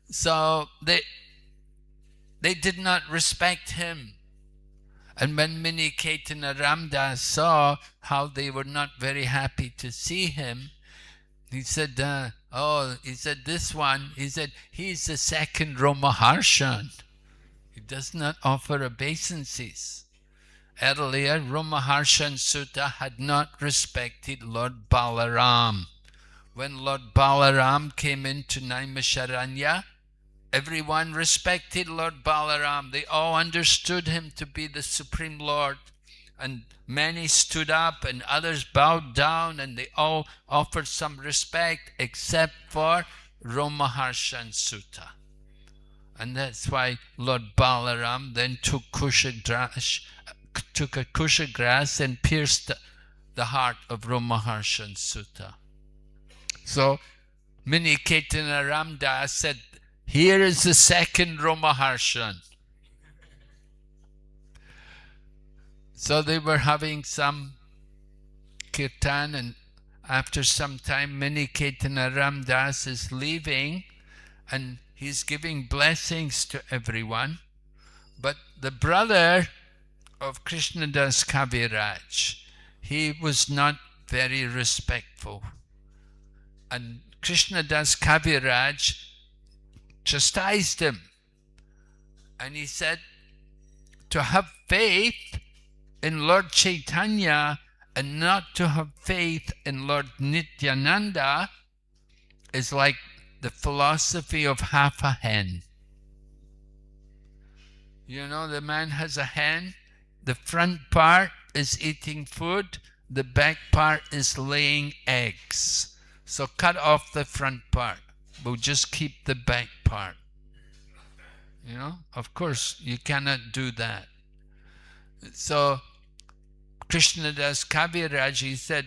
So they did not respect him. And when Mini Ketana Ramdas saw how they were not very happy to see him, he said, this one, he said, he's the second Ramaharshan. He does not offer obeisances. Earlier, Ramaharshan Sutta had not respected Lord Balaram. When Lord Balaram came into Naimisharanya, everyone respected Lord Balaram. They all understood him to be the Supreme Lord. And many stood up and others bowed down, and they all offered some respect except for Ramaharshan Sutta. And that's why Lord Balaram then took a kusha grass and pierced the heart of Ramaharshan Sutta. So Mini Ketana Ramdas said, here is the second Ramaharshan. So they were having some kirtan, and after some time Mini Ketana Ramdas is leaving and he's giving blessings to everyone. But the brother of Krishnadas Kaviraj, he was not very respectful. And Krishnadas Kaviraj chastised him, and he said, to have faith in Lord Chaitanya and not to have faith in Lord Nityananda is like the philosophy of half a hen. You know, the man has a hen, the front part is eating food, the back part is laying eggs. So cut off the front part. We'll just keep the back part. You know, of course, you cannot do that. So Krishnadas Kaviraj, he said,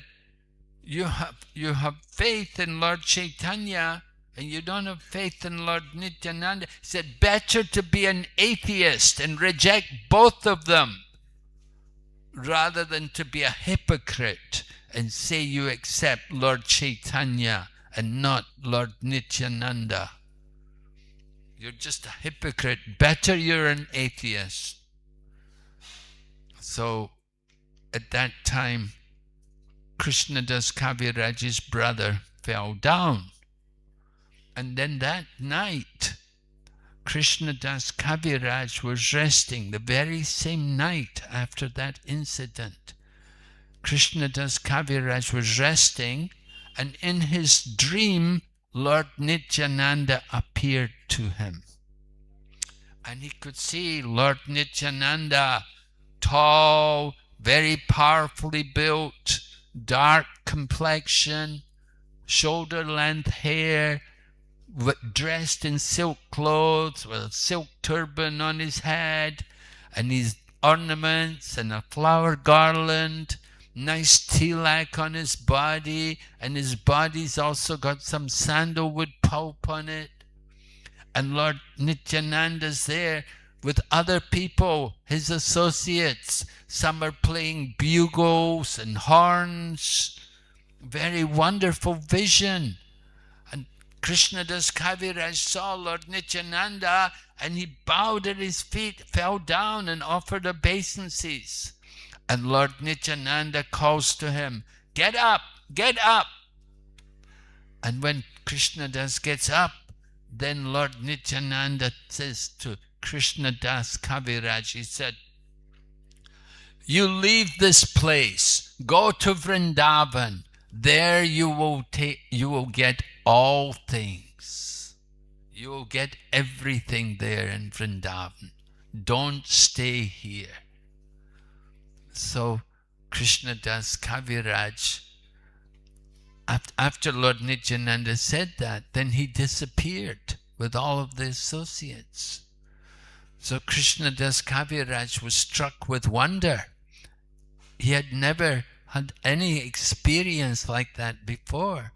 you have faith in Lord Chaitanya and you don't have faith in Lord Nityananda. He said, better to be an atheist and reject both of them rather than to be a hypocrite and say you accept Lord Chaitanya and not Lord Nityananda. You're just a hypocrite. Better you're an atheist. So at that time, Krishnadas Kaviraj's brother fell down. And then that night, Krishnadas Kaviraj was resting the very same night after that incident. Krishnadas Kaviraj was resting, and in his dream, Lord Nityananda appeared to him. And he could see Lord Nityananda, tall, very powerfully built, dark complexion, shoulder-length hair, dressed in silk clothes with a silk turban on his head, and his ornaments and a flower garland, nice tilak on his body, and his body's also got some sandalwood pulp on it. And Lord Nityananda's there with other people, his associates. Some are playing bugles and horns. Very wonderful vision. And Krishnadas Kaviraj saw Lord Nityananda, and he bowed at his feet, fell down and offered obeisances. And Lord Nityananda calls to him, "Get up, get up." And when Krishnadas gets up, then Lord Nityananda says to Krishnadas Kaviraj, he said, "You leave this place, go to Vrindavan. There you will get all things. You will get everything there in Vrindavan. Don't stay here." So Krishnadas Kaviraj, after Lord Nityananda said that, then he disappeared with all of the associates. So Krishnadas Kaviraj was struck with wonder. He had never had any experience like that before,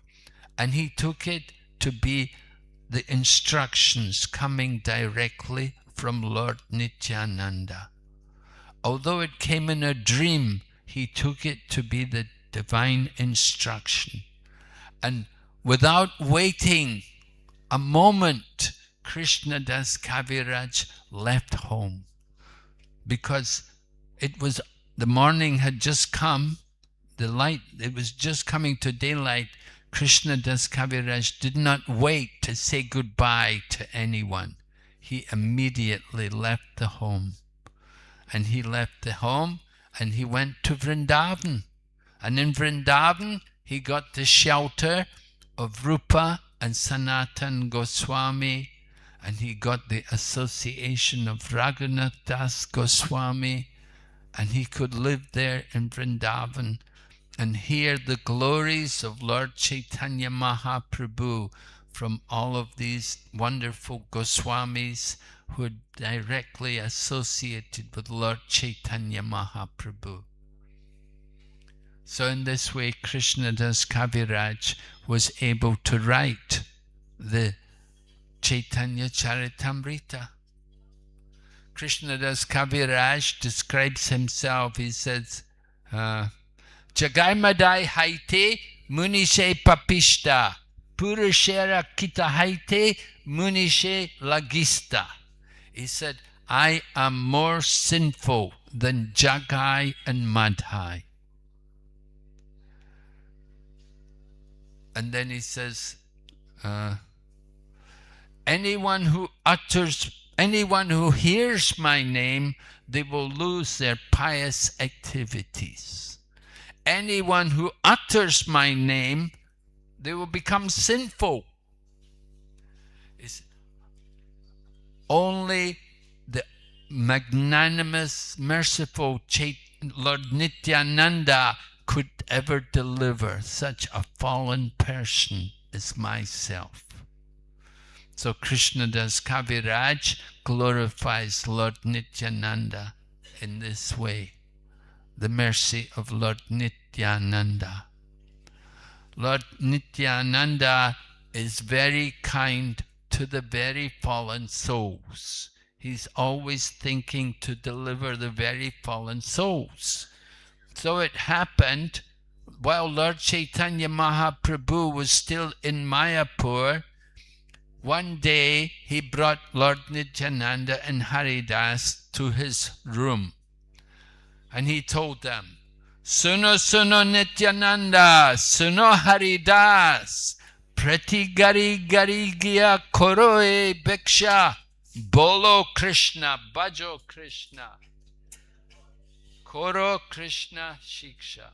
and he took it to be the instructions coming directly from Lord Nityananda. Although it came in a dream, he took it to be the divine instruction. And without waiting a moment, Krishnadas Kaviraj left home, because the morning had just come, it was just coming to daylight. Krishnadas Kaviraj did not wait to say goodbye to anyone. He immediately left the home. And he left the home and he went to Vrindavan. And in Vrindavan, he got the shelter of Rupa and Sanatan Goswami, and he got the association of Raghunath Das Goswami, and he could live there in Vrindavan and hear the glories of Lord Chaitanya Mahaprabhu from all of these wonderful Goswamis who are directly associated with Lord Chaitanya Mahaprabhu. So in this way, Krishnadas Kaviraj was able to write the Chaitanya Charitamrita. Krishnadas Kaviraj describes himself, he says, Jagai haite munishe papishta, purushera kita haite munishe lagista. He said, I am more sinful than Jagai and Madhai. And then he says, anyone who hears my name, they will lose their pious activities. Anyone who utters my name, they will become sinful. It's only the magnanimous, merciful Lord Nityananda could ever deliver such a fallen person as myself. So Krishnadas Kaviraj glorifies Lord Nityananda in this way, the mercy of Lord Nityananda. Lord Nityananda is very kind to the very fallen souls. He's always thinking to deliver the very fallen souls. So it happened, while Lord Chaitanya Mahaprabhu was still in Mayapur, one day he brought Lord Nityananda and Haridas to his room. And he told them, Suno Suno Nityananda, Suno Haridas, Prati gari gari gya koroe bhiksha. Bolo Krishna, bhajo Krishna. Koro Krishna shiksha.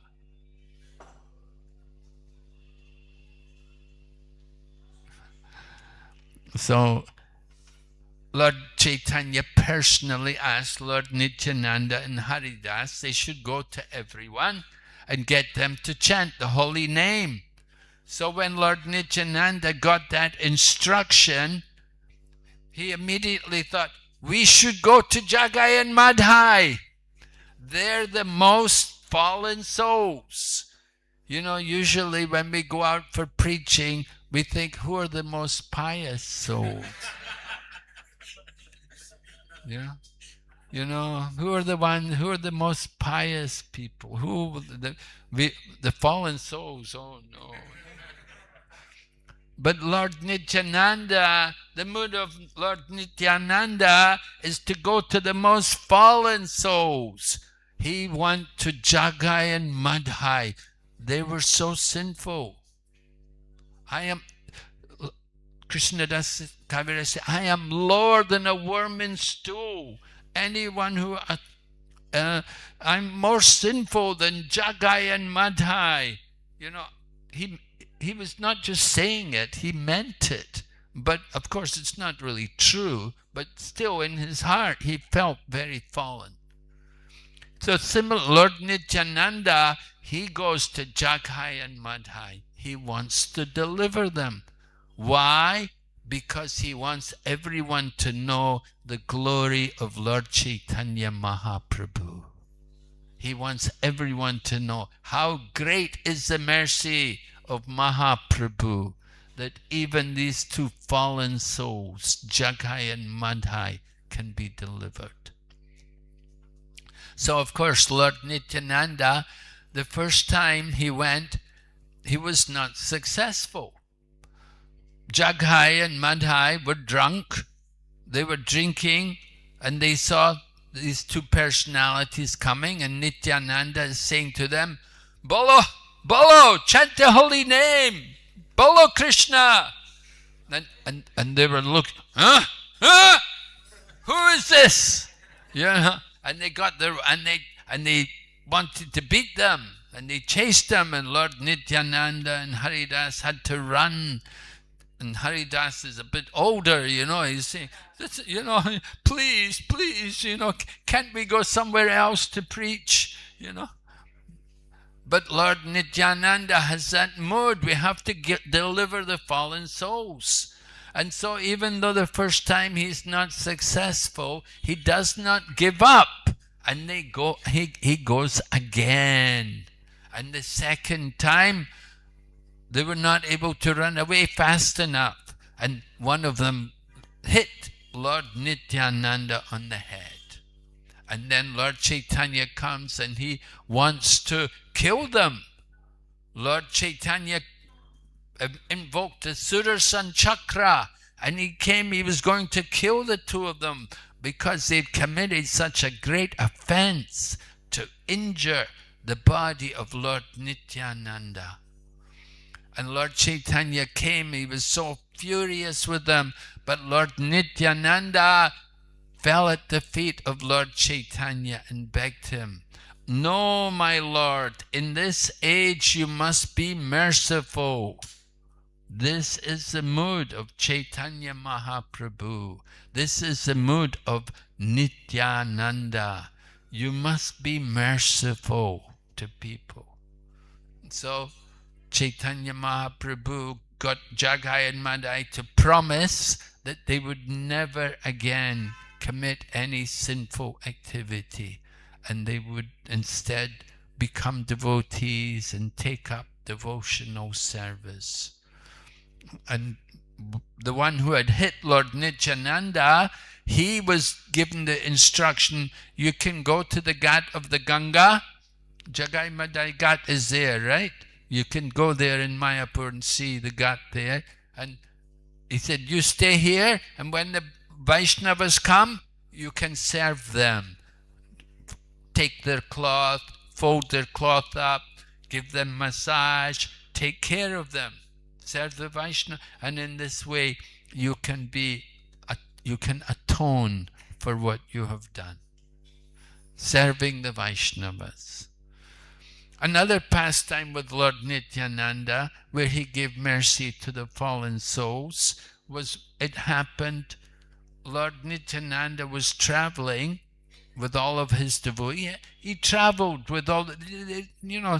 So Lord Chaitanya personally asked Lord Nityananda and Haridas they should go to everyone and get them to chant the holy name. So when Lord Nityananda got that instruction, he immediately thought, we should go to Jagai and Madhai. They're the most fallen souls. You know, usually when we go out for preaching, we think, who are the most pious souls? Yeah. You know, who are the most pious people? The fallen souls? Oh no. But Lord Nityananda, the mood of Lord Nityananda is to go to the most fallen souls. He went to Jagai and Madhai. They were so sinful. Krishnadas Kavira said, I am lower than a worm in stool. Anyone who, I'm more sinful than Jagai and Madhai. You know, he was not just saying it, he meant it. But of course it's not really true, but still in his heart he felt very fallen. So similar, Lord Nityananda, he goes to Jagai and Madhai. He wants to deliver them. Why? Because he wants everyone to know the glory of Lord Chaitanya Mahaprabhu. He wants everyone to know how great is the mercy of Mahaprabhu, that even these two fallen souls, Jagai and Madhai, can be delivered. So of course Lord Nityananda, the first time he went, he was not successful. Jagai and Madhai were drunk, they were drinking, and they saw these two personalities coming, and Nityananda is saying to them, Bolo, Bolo, chant the holy name, Bolo Krishna. And they were looking, huh? Huh? Who is this? Yeah, and they got there, and they wanted to beat them, and they chased them, and Lord Nityananda and Haridas had to run. And Haridas is a bit older, you know, he's saying, you know, please, please, you know, can't we go somewhere else to preach, you know? But Lord Nityananda has that mood. We have to deliver the fallen souls. And so even though the first time he's not successful, he does not give up. And he goes again. And the second time, they were not able to run away fast enough. And one of them hit Lord Nityananda on the head. And then Lord Chaitanya comes and he wants to kill them. Lord Chaitanya invoked the Sudarshan Chakra, and he was going to kill the two of them because they've committed such a great offense to injure the body of Lord Nityananda. And Lord Chaitanya came, he was so furious with them, but Lord Nityananda fell at the feet of Lord Chaitanya and begged him, no, my Lord, in this age you must be merciful. This is the mood of Chaitanya Mahaprabhu. This is the mood of Nityananda. You must be merciful to people. So Chaitanya Mahaprabhu got Jagai and Madhai to promise that they would never again commit any sinful activity, and they would instead become devotees and take up devotional service. And the one who had hit Lord Nityananda, he was given the instruction, you can go to the Ghat of the Ganga. Jagai Madhai Ghat is there, right? You can go there in Mayapur and see the Ghat there. And he said, you stay here, and when the Vaishnavas come, you can serve them. Take their cloth, fold their cloth up, give them massage, take care of them. serve the Vaishnava, and in this way you can atone for what you have done, serving the Vaishnavas. Another pastime with Lord Nityananda, where he gave mercy to the fallen souls, was, it happened, Lord Nityananda was traveling with all of his devotees. He traveled with all the,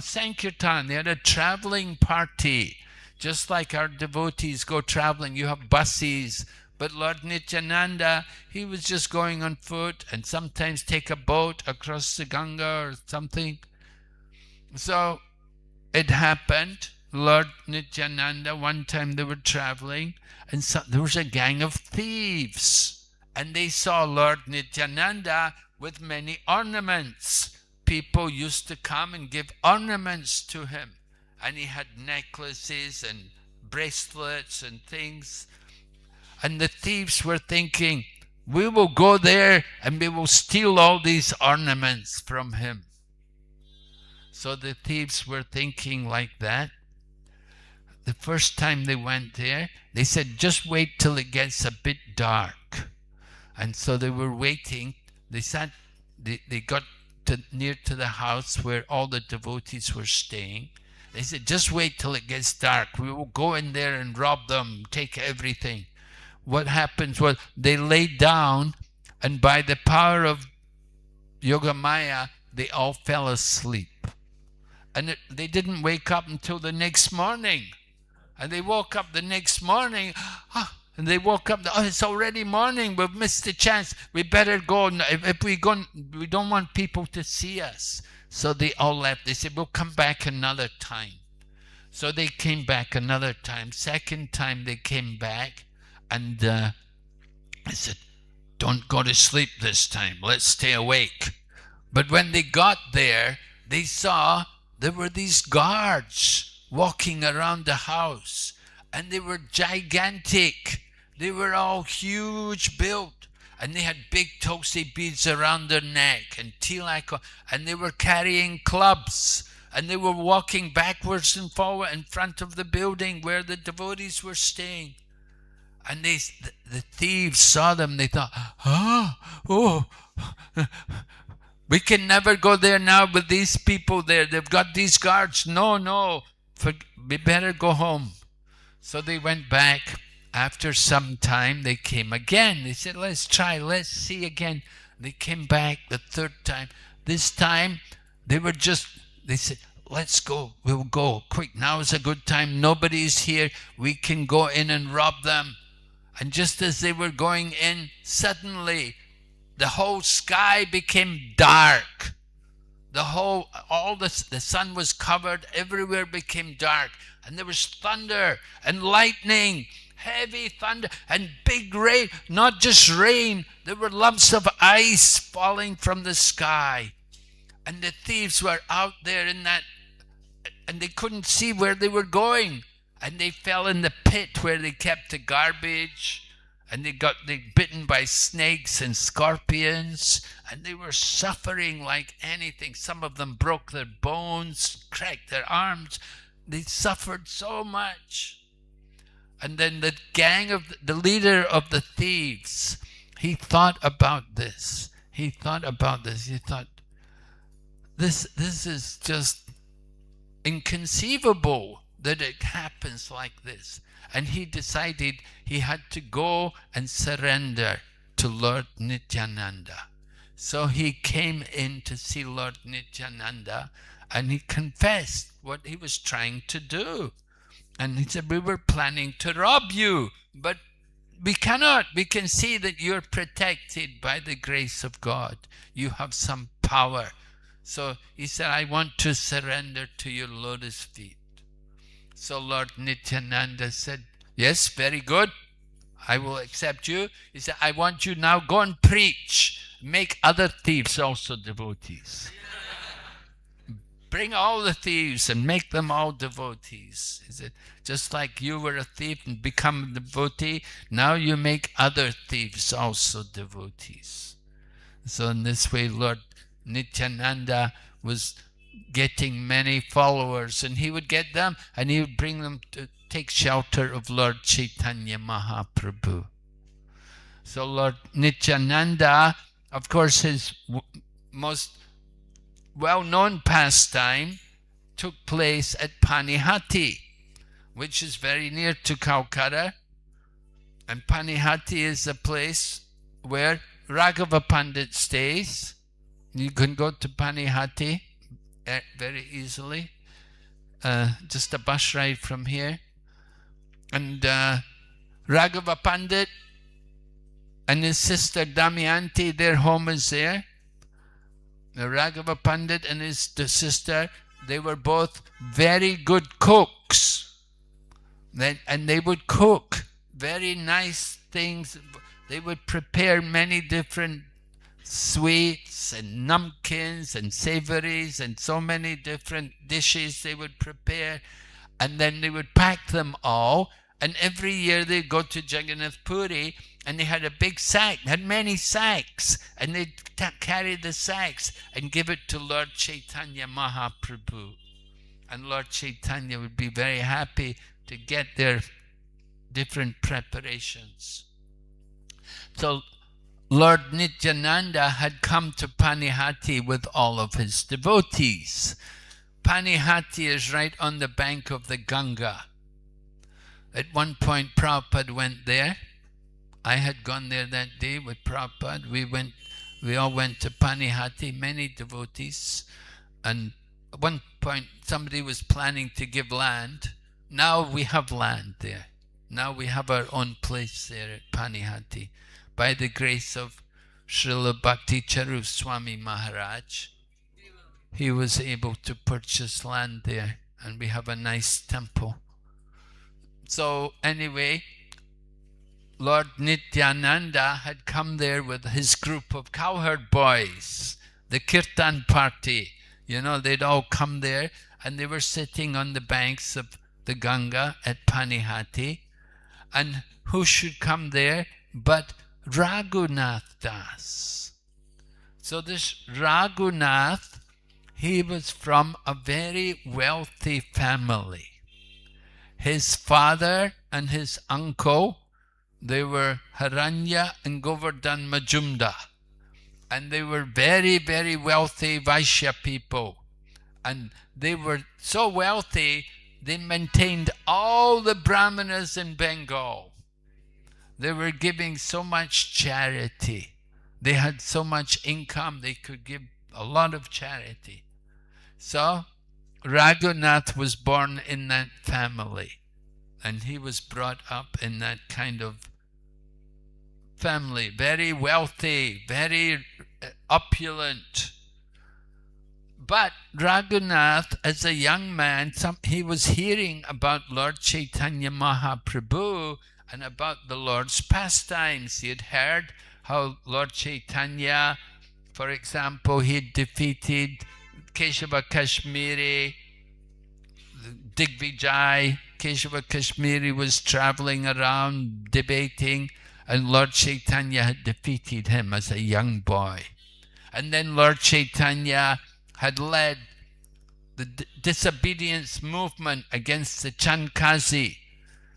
Sankirtan. They had a traveling party. Just like our devotees go traveling, you have buses. But Lord Nityananda, he was just going on foot and sometimes take a boat across the Ganga or something. So it happened, Lord Nityananda, one time they were traveling, and there was a gang of thieves. And they saw Lord Nityananda with many ornaments. People used to come and give ornaments to him. And he had necklaces and bracelets and things. And the thieves were thinking, we will go there and we will steal all these ornaments from him. So the thieves were thinking like that. The first time they went there, they said, just wait till it gets a bit dark. And so they were waiting. They got near to the house where all the devotees were staying. They said, just wait till it gets dark. We will go in there and rob them, take everything. What happens was they lay down, and by the power of Yogamaya, they all fell asleep. And they didn't wake up until the next morning. And they woke up the next morning, and they woke up, it's already morning, we've missed the chance, we better go. If we go, we don't want people to see us. So they all left. They said, we'll come back another time. So they came back another time. Second time they came back, and I said, don't go to sleep this time, let's stay awake. But when they got there, they saw there were these guards walking around the house, and they were gigantic. They were all huge built, and they had big tulsi beads around their neck and tilak, and they were carrying clubs, and they were walking backwards and forward in front of the building where the devotees were staying. And the thieves saw them. They thought, we can never go there now with these people there. They've got these guards. No, we better go home. So they went back. After some time, they came again. They said, let's try, let's see again. They came back the third time. This time, they said, let's go, we'll go. Quick, now is a good time. Nobody's here. We can go in and rob them. And just as they were going in, suddenly, the whole sky became dark. The sun was covered, everywhere became dark. And there was thunder and lightning, heavy thunder and big rain. Not just rain, there were lumps of ice falling from the sky. And the thieves were out there in that, and they couldn't see where they were going. And they fell in the pit where they kept the garbage. And they got bitten by snakes and scorpions, and they were suffering like anything. Some of them broke their bones, cracked their arms. They suffered so much. And then the leader of the thieves, he thought about this. He thought, this is just inconceivable that it happens like this. And he decided he had to go and surrender to Lord Nityananda. So he came in to see Lord Nityananda, and he confessed what he was trying to do. And he said, we were planning to rob you, but we cannot. We can see that you're protected by the grace of God. You have some power. So he said, I want to surrender to your lotus feet. So Lord Nityananda said, yes, very good. I will accept you. He said, I want you now, go and preach. Make other thieves also devotees. Bring all the thieves and make them all devotees. He said, just like you were a thief and become a devotee, now you make other thieves also devotees. So in this way, Lord Nityananda was getting many followers, and he would get them and he would bring them take shelter of Lord Chaitanya Mahaprabhu. So Lord Nityananda, of course, his most well-known pastime took place at Panihati, which is very near to Kolkata. And Panihati is a place where Raghava Pandit stays. You can go to Panihati very easily, just a bus ride from here. And Raghava Pandit and his sister Damayanti, their home is there. The Raghava Pandit and his sister, they were both very good cooks. And they would cook very nice things. They would prepare many different sweets and namkins and savories and so many different dishes they would prepare. And then they would pack them all. And every year they'd go to Jagannath Puri, and they had a big sack, had many sacks, and they'd carry the sacks and give it to Lord Chaitanya Mahaprabhu. And Lord Chaitanya would be very happy to get their different preparations. So Lord Nityananda had come to Panihati with all of his devotees. Panihati is right on the bank of the Ganga. At one point Prabhupada went there. I had gone there that day with Prabhupada. We all went to Panihati, many devotees. And at one point somebody was planning to give land. Now we have land there. Now we have our own place there at Panihati. By the grace of Srila Bhakti Charu Swami Maharaj, he was able to purchase land there, and we have a nice temple. So anyway, Lord Nityananda had come there with his group of cowherd boys, the Kirtan party. You know, they'd all come there, and they were sitting on the banks of the Ganga at Panihati. And who should come there but Raghunath Das? So this Raghunath, he was from a very wealthy family. His father and his uncle, they were Haranya and Govardhan Majumdar. And they were very, very wealthy Vaishya people. And they were so wealthy, they maintained all the Brahmanas in Bengal. They were giving so much charity. They had so much income, they could give a lot of charity. So Raghunath was born in that family, and he was brought up in that kind of family, very wealthy, very opulent. But Raghunath, as a young man, he was hearing about Lord Chaitanya Mahaprabhu and about the Lord's pastimes. He had heard how Lord Chaitanya, for example, he had defeated Keshava Kashmiri, Digvijay. Keshava Kashmiri was traveling around debating, and Lord Chaitanya had defeated him as a young boy. And then Lord Chaitanya had led the disobedience movement against the Chankazi.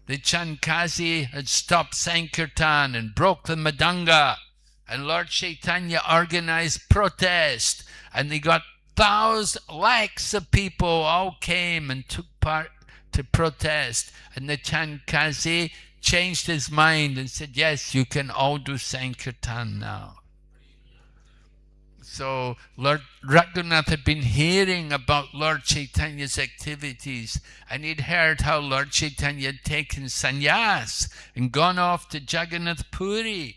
The Chankazi had stopped Sankirtan and broke the Madanga. And Lord Chaitanya organized protest. And they got lakhs of people all came and took part to protest. And the Chankazi changed his mind and said, yes, you can all do Sankirtan now. So Lord Raghunath had been hearing about Lord Chaitanya's activities, and he'd heard how Lord Chaitanya had taken sannyas and gone off to Jagannath Puri.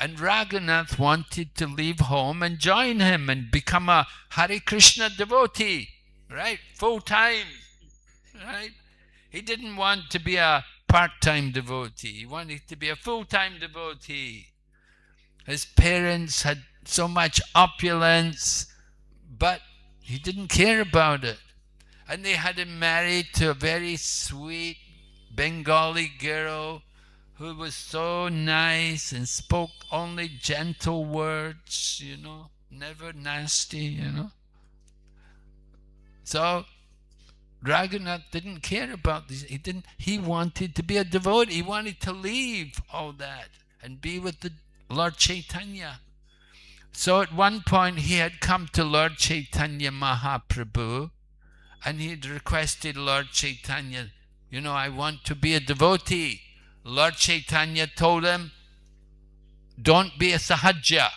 And Raghunath wanted to leave home and join him and become a Hare Krishna devotee, right? Full time, right? He didn't want to be a part-time devotee. He wanted to be a full-time devotee. His parents had so much opulence, but he didn't care about it. And they had him married to a very sweet Bengali girl who was so nice and spoke only gentle words, you know, never nasty, you know. So Raghunath didn't care about this. He wanted to be a devotee. He wanted to leave all that and be with the Lord Chaitanya. So at one point he had come to Lord Chaitanya Mahaprabhu and he'd requested Lord Chaitanya, I want to be a devotee. Lord Chaitanya told him, don't be a sahaja.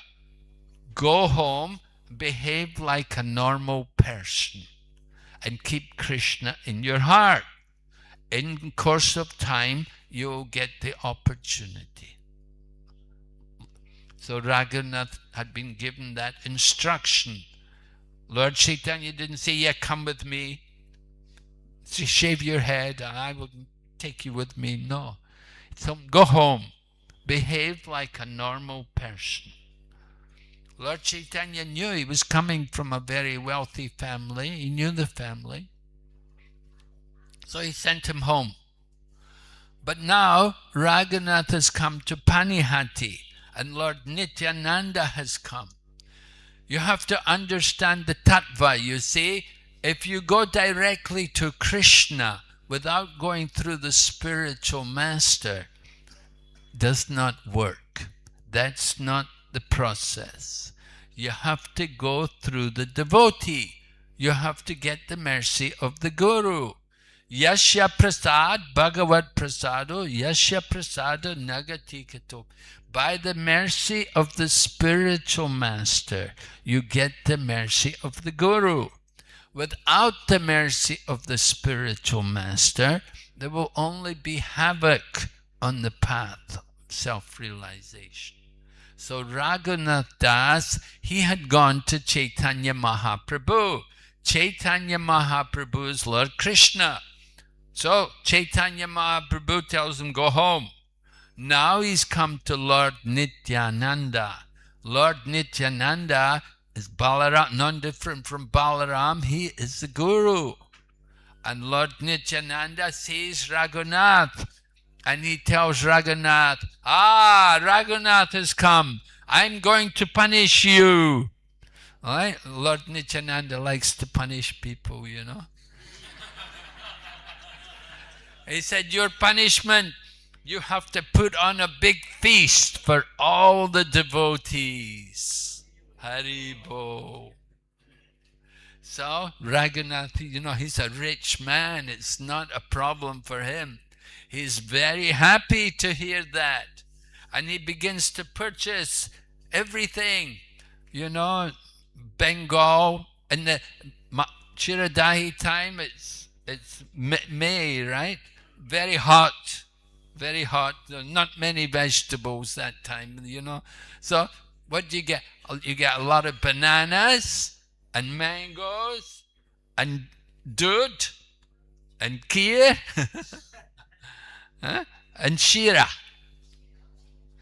Go home, behave like a normal person and keep Krishna in your heart. In course of time, you'll get the opportunity. So Raghunath had been given that instruction. Lord Chaitanya didn't say, yeah, come with me. Shave your head, and I will take you with me. No. So go home. Behave like a normal person. Lord Chaitanya knew he was coming from a very wealthy family. He knew the family. So he sent him home. But now Raghunath has come to Panihati and Lord Nityananda has come. You have to understand the tattva. You see, if you go directly to Krishna without going through the spiritual master, does not work. That's not the process. You have to go through the devotee. You have to get the mercy of the Guru. Yasya prasad bhagavat prasado yasya prasado nagati kato. By the mercy of the spiritual master, you get the mercy of the Guru. Without the mercy of the spiritual master, there will only be havoc on the path of self-realization. So Raghunath Das, he had gone to Chaitanya Mahaprabhu. Chaitanya Mahaprabhu is Lord Krishna. So Chaitanya Mahaprabhu tells him, go home. Now he's come to Lord Nityananda. Lord Nityananda is Balaram, none different from Balaram. He is the Guru. And Lord Nityananda sees Raghunath. And he tells Raghunath, Raghunath has come. I'm going to punish you. All right? Lord Nityananda likes to punish people, He said, your punishment, you have to put on a big feast for all the devotees. Haribo. So Raghunath, he's a rich man. It's not a problem for him. He's very happy to hear that. And he begins to purchase everything. Bengal, in the Chiradahi time, it's May, right? Very hot. Very hot. There are not many vegetables that time, So what do you get? You get a lot of bananas and mangoes and doodh and kheer and shira.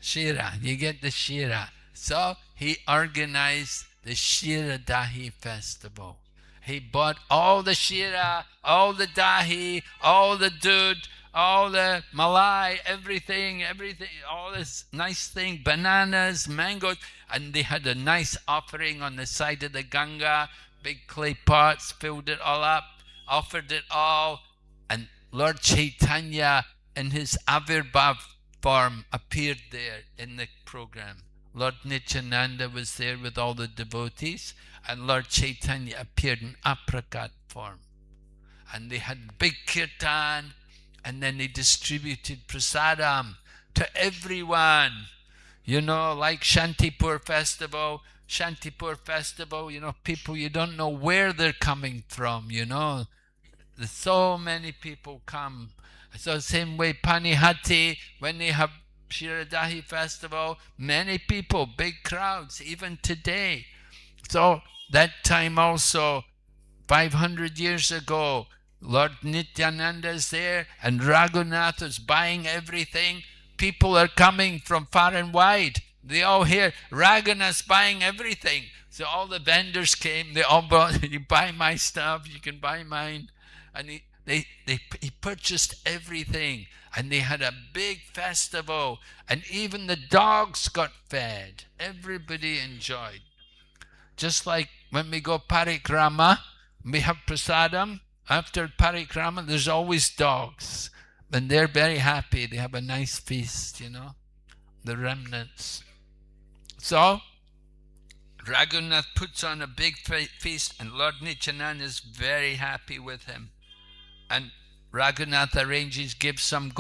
Shira. You get the shira. So he organized the Shira Dahi festival. He bought all the shira, all the dahi, all the doodh, all the malai, everything, all this nice thing, bananas, mangoes, and they had a nice offering on the side of the Ganga, big clay pots, filled it all up, offered it all, and Lord Chaitanya in his Avirbhav form appeared there in the program. Lord Nityananda was there with all the devotees, and Lord Chaitanya appeared in aprakat form. And they had big kirtan, and then they distributed prasadam to everyone. Like Shantipur festival, people, you don't know where they're coming from, There's so many people come. So same way Panihati, when they have Shiradahi festival, many people, big crowds, even today. So that time also, 500 years ago, Lord Nityananda is there and Raghunath is buying everything. People are coming from far and wide. They all hear Raghunath's buying everything. So all the vendors came, they all bought, you buy my stuff, you can buy mine. And he purchased everything. And they had a big festival. And even the dogs got fed. Everybody enjoyed. Just like when we go parikrama, we have prasadam. After parikrama, there's always dogs. And they're very happy. They have a nice feast, you know, the remnants. So, Raghunath puts on a big feast, and Lord Nityananda is very happy with him. And Raghunath arranges, gives some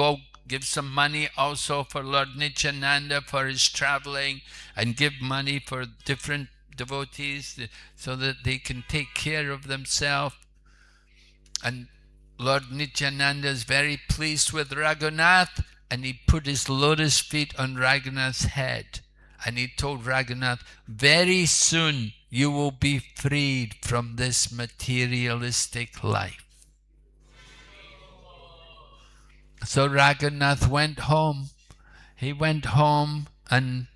money also for Lord Nityananda for his traveling, and give money for different devotees so that they can take care of themselves. And Lord Nityananda is very pleased with Raghunath, and he put his lotus feet on Raghunath's head. And he told Raghunath, very soon you will be freed from this materialistic life. So Raghunath went home. He went home and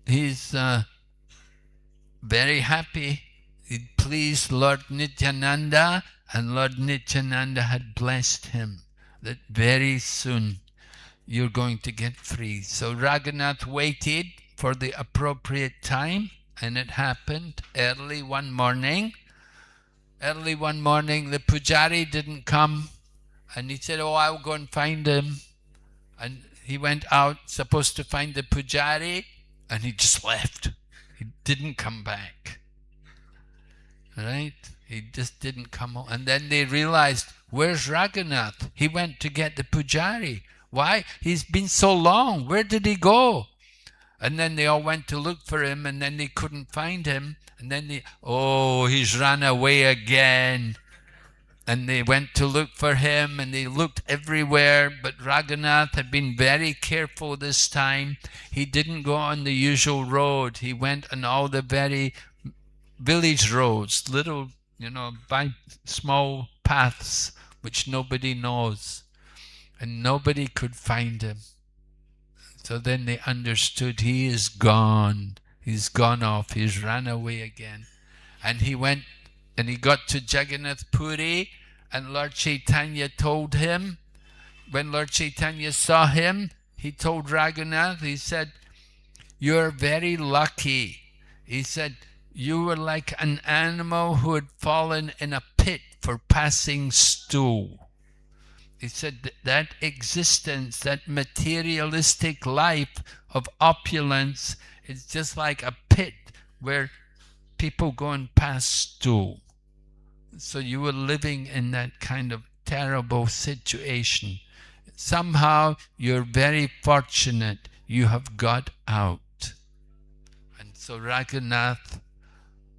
he's very happy. He pleased Lord Nityananda, and Lord Nityananda had blessed him that very soon you're going to get free. So Raghunath waited for the appropriate time, and it happened early one morning. Early one morning, the pujari didn't come, and he said, oh, I'll go and find him. And he went out, supposed to find the pujari, and he just left. He didn't come back. Right? He just didn't come home. And then they realized, where's Raghunath? He went to get the pujari. Why? He's been so long. Where did he go? And then they all went to look for him, and then they couldn't find him. And then he's run away again. And they went to look for him, and they looked everywhere, but Raghunath had been very careful this time. He didn't go on the usual road. He went on all the very village roads, little, by small paths, which nobody knows. And nobody could find him. So then they understood he is gone. He's gone off. He's run away again. And he went and he got to Jagannath Puri, and Lord Chaitanya told him, when Lord Chaitanya saw him, he told Raghunath, he said, you're very lucky. He said, you were like an animal who had fallen in a pit for passing stool. He said that existence, that materialistic life of opulence is just like a pit where people go and pass stool. So you were living in that kind of terrible situation. Somehow you're very fortunate. You have got out. And so Raghunath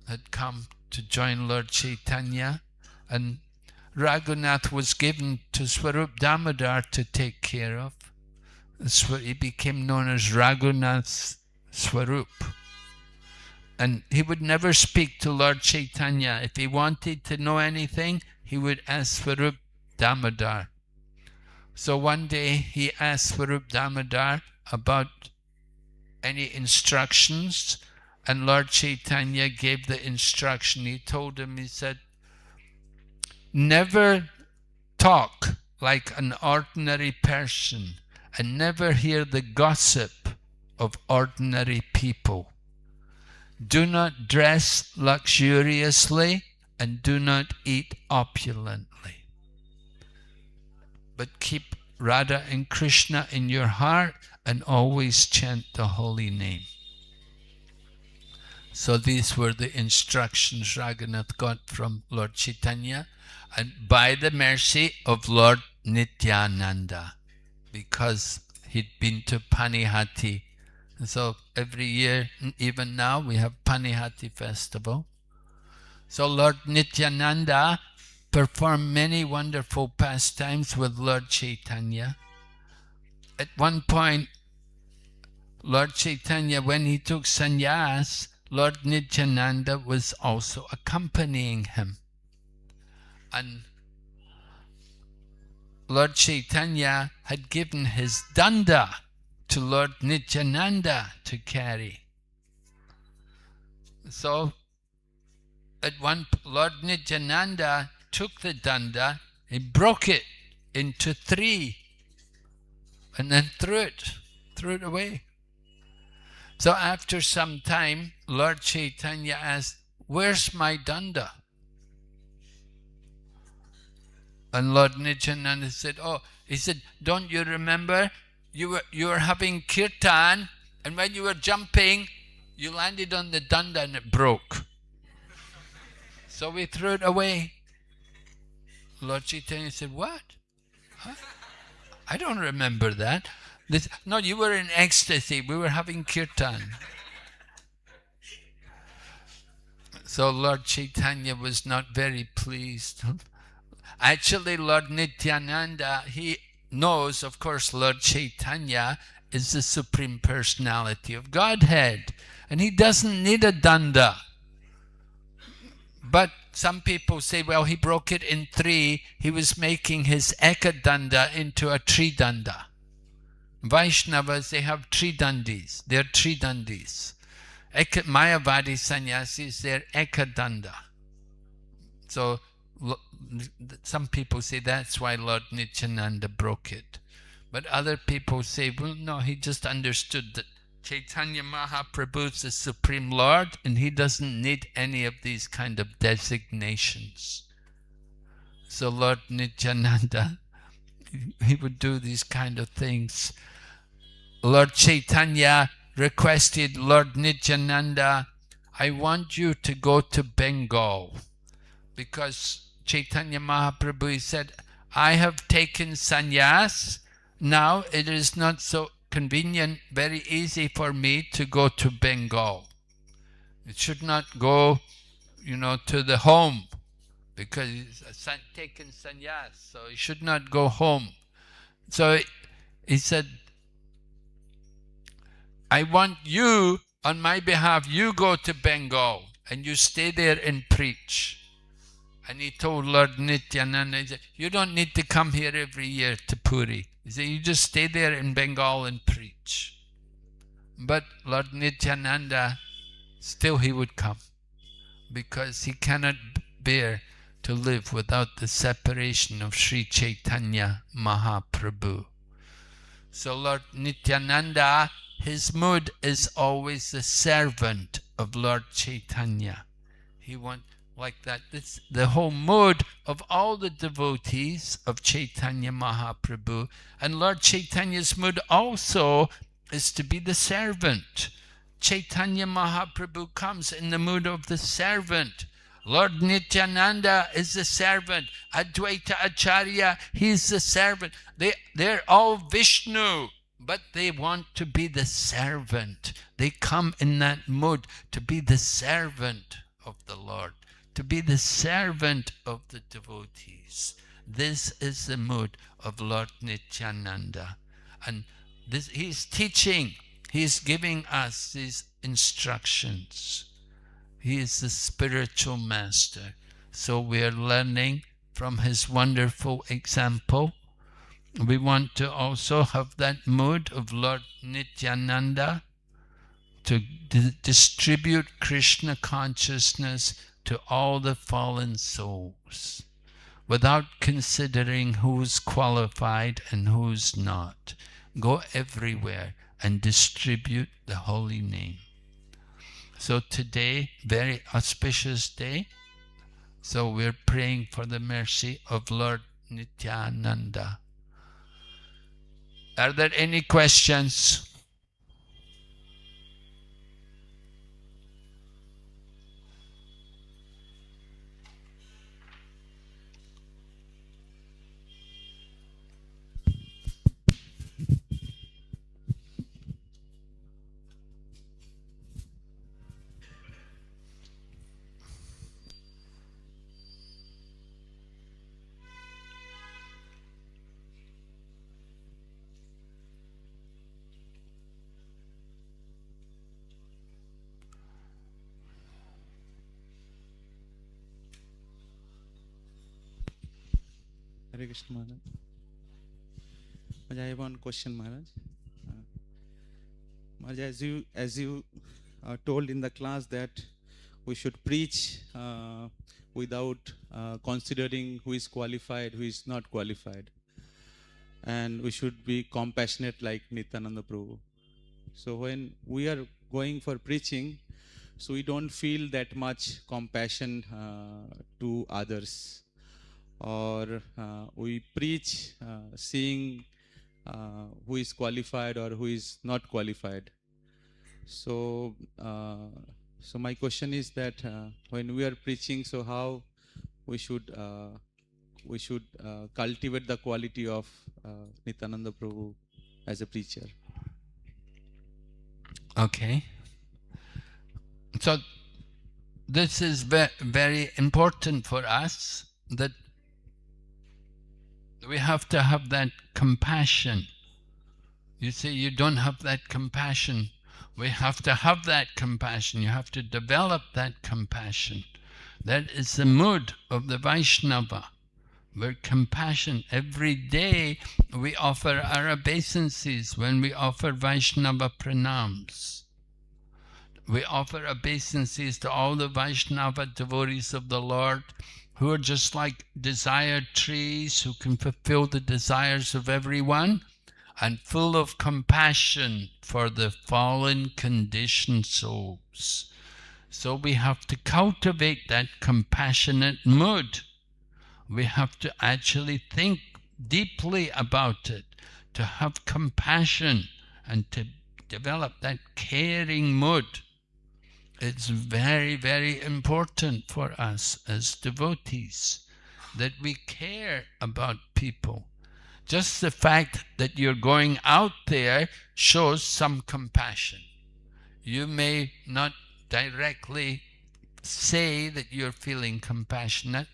had come to join Lord Chaitanya, and Raghunath was given to Swarup Damodar to take care of. He became known as Raghunath Swarup. And he would never speak to Lord Chaitanya. If he wanted to know anything, he would ask Swarup Damodar. So one day he asked Swarup Damodar about any instructions, and Lord Chaitanya gave the instruction. He told him, he said, never talk like an ordinary person, and never hear the gossip of ordinary people. Do not dress luxuriously, and do not eat opulently. But keep Radha and Krishna in your heart, and always chant the holy name. So these were the instructions Raghunath got from Lord Chaitanya, and by the mercy of Lord Nityananda, because he'd been to Panihati. And so every year, even now, we have Panihati festival. So Lord Nityananda performed many wonderful pastimes with Lord Chaitanya. At one point, Lord Chaitanya, when he took sannyas, Lord Nityananda was also accompanying him. And Lord Chaitanya had given his danda to Lord Nityananda to carry. So Lord Nityananda took the danda, he broke it into 3, and then threw it away. So after some time, Lord Chaitanya asked, where's my danda? And Lord Nityananda said, oh, he said, don't you remember you were having kirtan, and when you were jumping, you landed on the danda and it broke. So we threw it away. Lord Chaitanya said, what? Huh? I don't remember that. No, you were in ecstasy. We were having kirtan. So Lord Chaitanya was not very pleased. Actually, Lord Nityananda, he knows, of course, Lord Chaitanya is the Supreme Personality of Godhead. And he doesn't need a danda. But some people say, well, he broke it in three. He was making his ekadanda into a tridanda. Vaishnavas, they have tridandis. They're tridandis. Mayavadi sannyasis, they're ekadanda. So some people say that's why Lord Nityananda broke it. But other people say, well, no, he just understood that Chaitanya Mahaprabhu is the Supreme Lord and he doesn't need any of these kind of designations. So Lord Nityananda, he would do these kind of things. Lord Chaitanya requested Lord Nityananda, I want you to go to Bengal. Because Chaitanya Mahaprabhu, he said, I have taken sannyas. Now it is not so convenient, very easy for me to go to Bengal. It should not go, to the home, because he's taken sannyas, so he should not go home. So he said, I want you, on my behalf, you go to Bengal and you stay there and preach. And he told Lord Nityananda, he said, you don't need to come here every year to Puri. He said, you just stay there in Bengal and preach. But Lord Nityananda, still he would come, because he cannot bear to live without the separation of Sri Chaitanya Mahaprabhu. So Lord Nityananda, his mood is always the servant of Lord Chaitanya. He wants like that. It's the whole mood of all the devotees of Chaitanya Mahaprabhu. And Lord Chaitanya's mood also is to be the servant. Chaitanya Mahaprabhu comes in the mood of the servant. Lord Nityananda is the servant. Advaita Acharya, he's the servant. They're all Vishnu, but they want to be the servant. They come in that mood to be the servant of the Lord, to be the servant of the devotees. This is the mood of Lord Nityananda. And this, he's teaching, he's giving us these instructions. He is the spiritual master. So we are learning from his wonderful example. We want to also have that mood of Lord Nityananda to distribute Krishna consciousness to all the fallen souls, without considering who's qualified and who's not. Go everywhere and distribute the holy name. So today, very auspicious day, so we're praying for the mercy of Lord Nityananda. Are there any questions? Hare Krishna Maharaj. I have one question, Maharaj. Maharaj, as you told in the class that we should preach without considering who is qualified, who is not qualified, and we should be compassionate like Nityananda Prabhu. So when we are going for preaching, so we don't feel that much compassion to others. or we preach seeing who is qualified or who is not qualified. So, so my question is that when we are preaching, so how we should cultivate the quality of Nityananda Prabhu as a preacher. Okay. So this is very important for us, that we have to have that compassion. You see, you don't have that compassion. We have to have that compassion. You have to develop that compassion. That is the mood of the Vaishnava. We're compassion. Every day we offer our obeisances when we offer Vaishnava pranams. We offer obeisances to all the Vaishnava devotees of the Lord, who are just like desired trees who can fulfill the desires of everyone, and full of compassion for the fallen conditioned souls. So we have to cultivate that compassionate mood. We have to actually think deeply about it, to have compassion and to develop that caring mood. It's very important for us as devotees that we care about people. Just the fact that you're going out there shows some compassion. You may not directly say that you're feeling compassionate,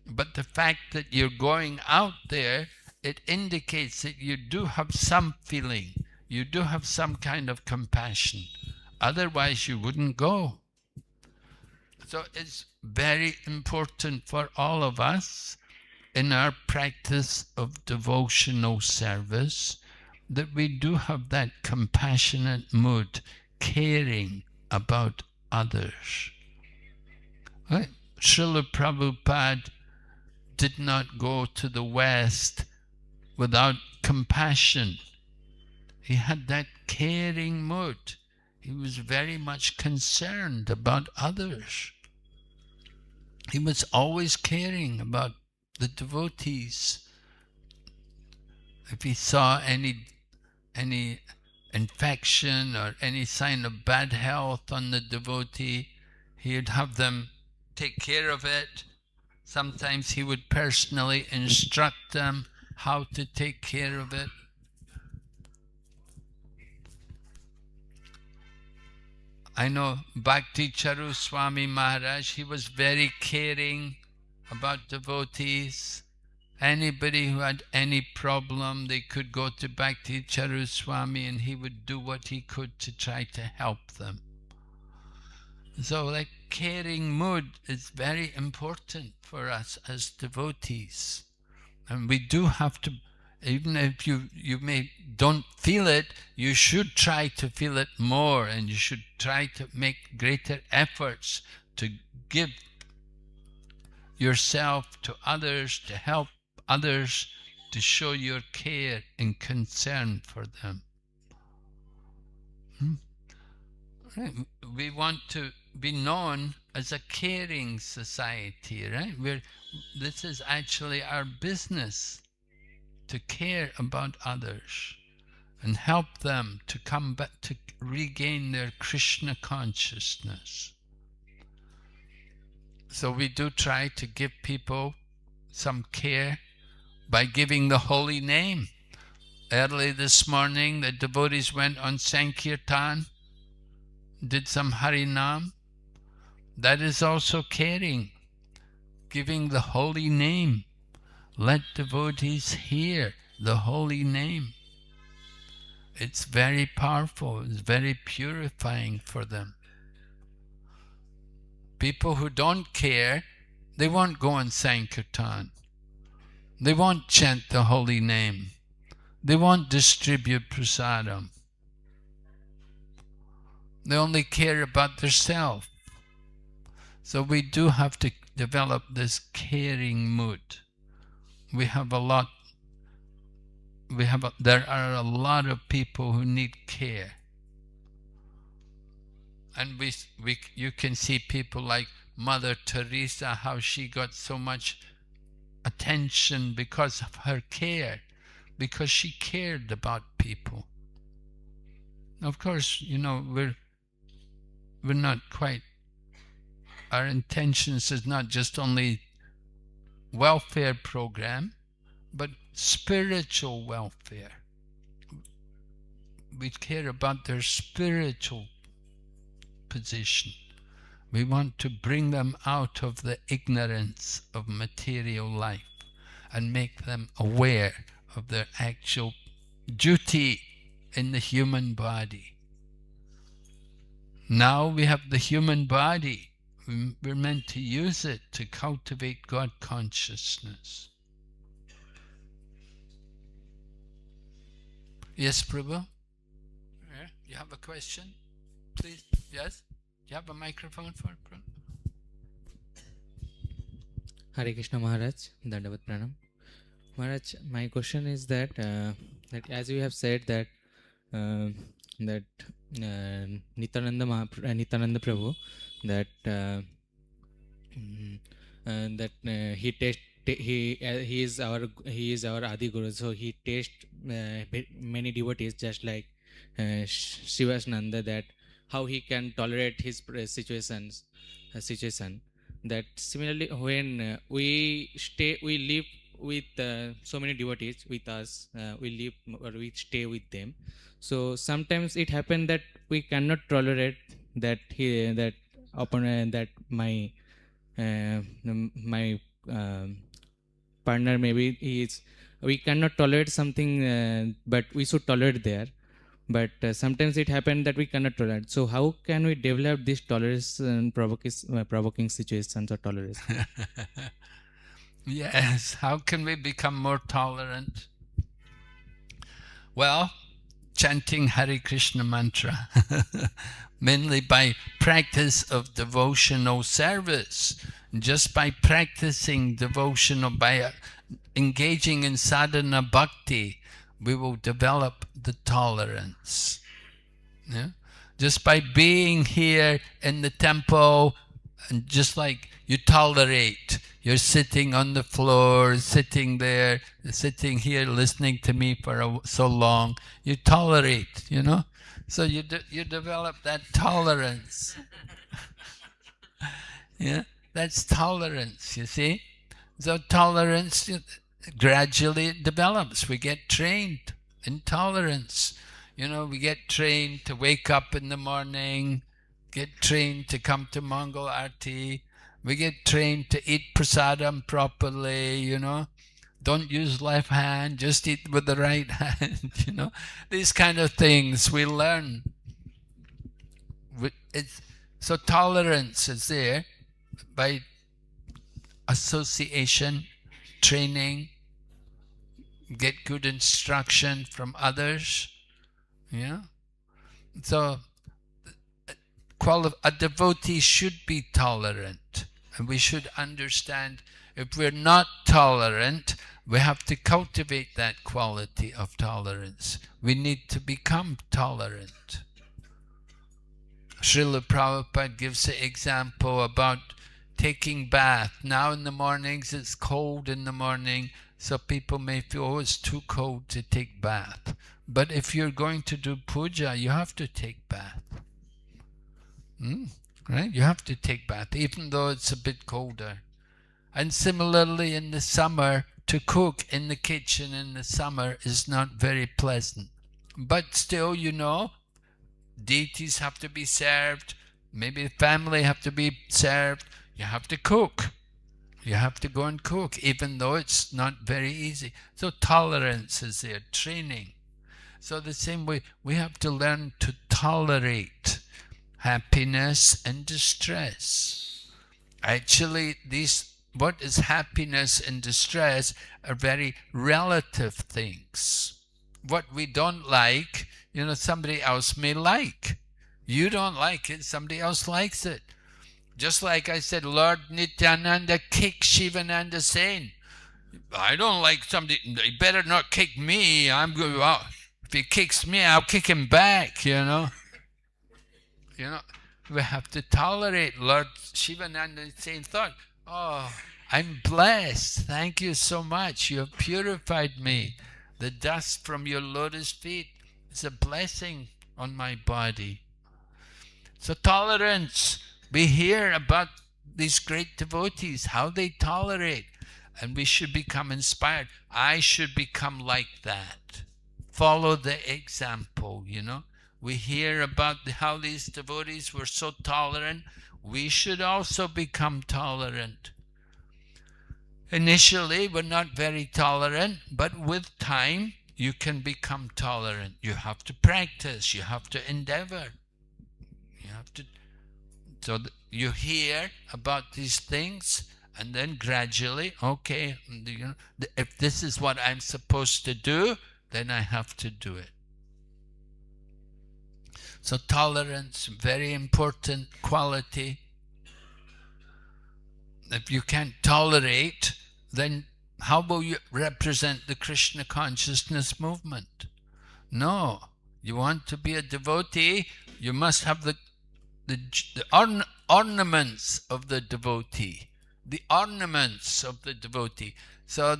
but the fact that you're going out there, it indicates that you do have some feeling. You do have some kind of compassion. Otherwise, you wouldn't go. So it's very important for all of us in our practice of devotional service that we do have that compassionate mood, caring about others. Right? Srila Prabhupada did not go to the West without compassion. He had that caring mood. He was very much concerned about others. He was always caring about the devotees. If he saw any infection or any sign of bad health on the devotee, he'd have them take care of it. Sometimes he would personally instruct them how to take care of it. I know Bhakti Charu Swami Maharaj, he was very caring about devotees. Anybody who had any problem, they could go to Bhakti Charu Swami and he would do what he could to try to help them. So that caring mood is very important for us as devotees. And we do have to, even if you don't feel it, you should try to feel it more, and you should try to make greater efforts to give yourself to others, to help others, to show your care and concern for them. Right. We want to be known as a caring society, right? This is actually our business, to care about others and help them to come back, to regain their Krishna consciousness. So we do try to give people some care by giving the holy name. Early this morning, the devotees went on Sankirtan, did some Harinam. That is also caring, giving the holy name. Let devotees hear the holy name. It's very powerful, it's very purifying for them. People who don't care, they won't go on Sankirtan. They won't chant the holy name. They won't distribute prasadam. They only care about themselves. So we do have to develop this caring mood. There are a lot of people who need care. And you can see people like Mother Teresa, how she got so much attention because of her care, because she cared about people. Of course, we're not quite, our intentions is not just only welfare program, but spiritual welfare. We care about their spiritual position. We want to bring them out of the ignorance of material life and make them aware of their actual duty in the human body. Now we have the human body. We're meant to use it to cultivate God consciousness. Yes, Prabhu? Yeah, you have a question? Please, yes? You have a microphone for Prabhu? Hare Krishna Maharaj, Dandavat Pranam. Maharaj, my question is that as you have said that Nityananda Prabhu, that he is our Adi Guru, so he tastes many devotees, just like Shivasnanda, that how he can tolerate his situation. That similarly, when we live with so many devotees with us, we live or we stay with them. So sometimes it happens that we cannot tolerate that my partner, maybe we cannot tolerate something, but we should tolerate there. But sometimes it happens that we cannot tolerate. So how can we develop this tolerance and provoking situations or tolerance? Yes, how can we become more tolerant? Well, chanting Hare Krishna mantra, mainly by practice of devotional service. Just by practicing devotional, by engaging in sadhana bhakti, we will develop the tolerance. Yeah? Just by being here in the temple, and just like you tolerate, you're sitting on the floor, sitting there, sitting here, listening to me for so long, you tolerate, So you develop that tolerance. Yeah, that's tolerance, you see. So tolerance gradually develops. We get trained in tolerance. We get trained to wake up in the morning, get trained to come to Mangal Arti. We get trained to eat prasadam properly, Don't use left hand, just eat with the right hand, These kind of things we learn. So tolerance is there by association, training, get good instruction from others. Yeah. So a devotee should be tolerant, and we should understand if we're not tolerant, we have to cultivate that quality of tolerance. We need to become tolerant. Srila Prabhupada gives an example about taking bath. Now in the mornings, it's cold in the morning, so people may feel, oh, it's too cold to take bath. But if you're going to do puja, you have to take bath. Right? You have to take bath, even though it's a bit colder. And similarly, in the summer, to cook in the kitchen in the summer is not very pleasant. But still, deities have to be served, maybe the family have to be served, you have to cook. You have to go and cook, even though it's not very easy. So tolerance is there, training. So the same way, we have to learn to tolerate happiness and distress. Actually, what is happiness and distress are very relative things. What we don't like, somebody else may like. You don't like it, somebody else likes it. Just like I said, Lord Nityananda kicked Shivananda Sen. I don't like somebody, he better not kick me. If he kicks me, I'll kick him back, We have to tolerate. Lord Shivananda Sen thought, oh, I'm blessed. Thank you so much. You have purified me. The dust from your lotus feet is a blessing on my body. So tolerance. We hear about these great devotees, how they tolerate. And we should become inspired. I should become like that. Follow the example, you know. We hear about how these devotees were so tolerant. We should also become tolerant. Initially, we're not very tolerant, but with time, you can become tolerant. You have to practice. You have to endeavor. You have to. So you hear about these things, and then gradually, okay, you know, if this is what I'm supposed to do, then I have to do it. So tolerance, very important quality. If you can't tolerate, then how will you represent the Krishna consciousness movement? No, you want to be a devotee, you must have the ornaments of the devotee. The ornaments of the devotee. So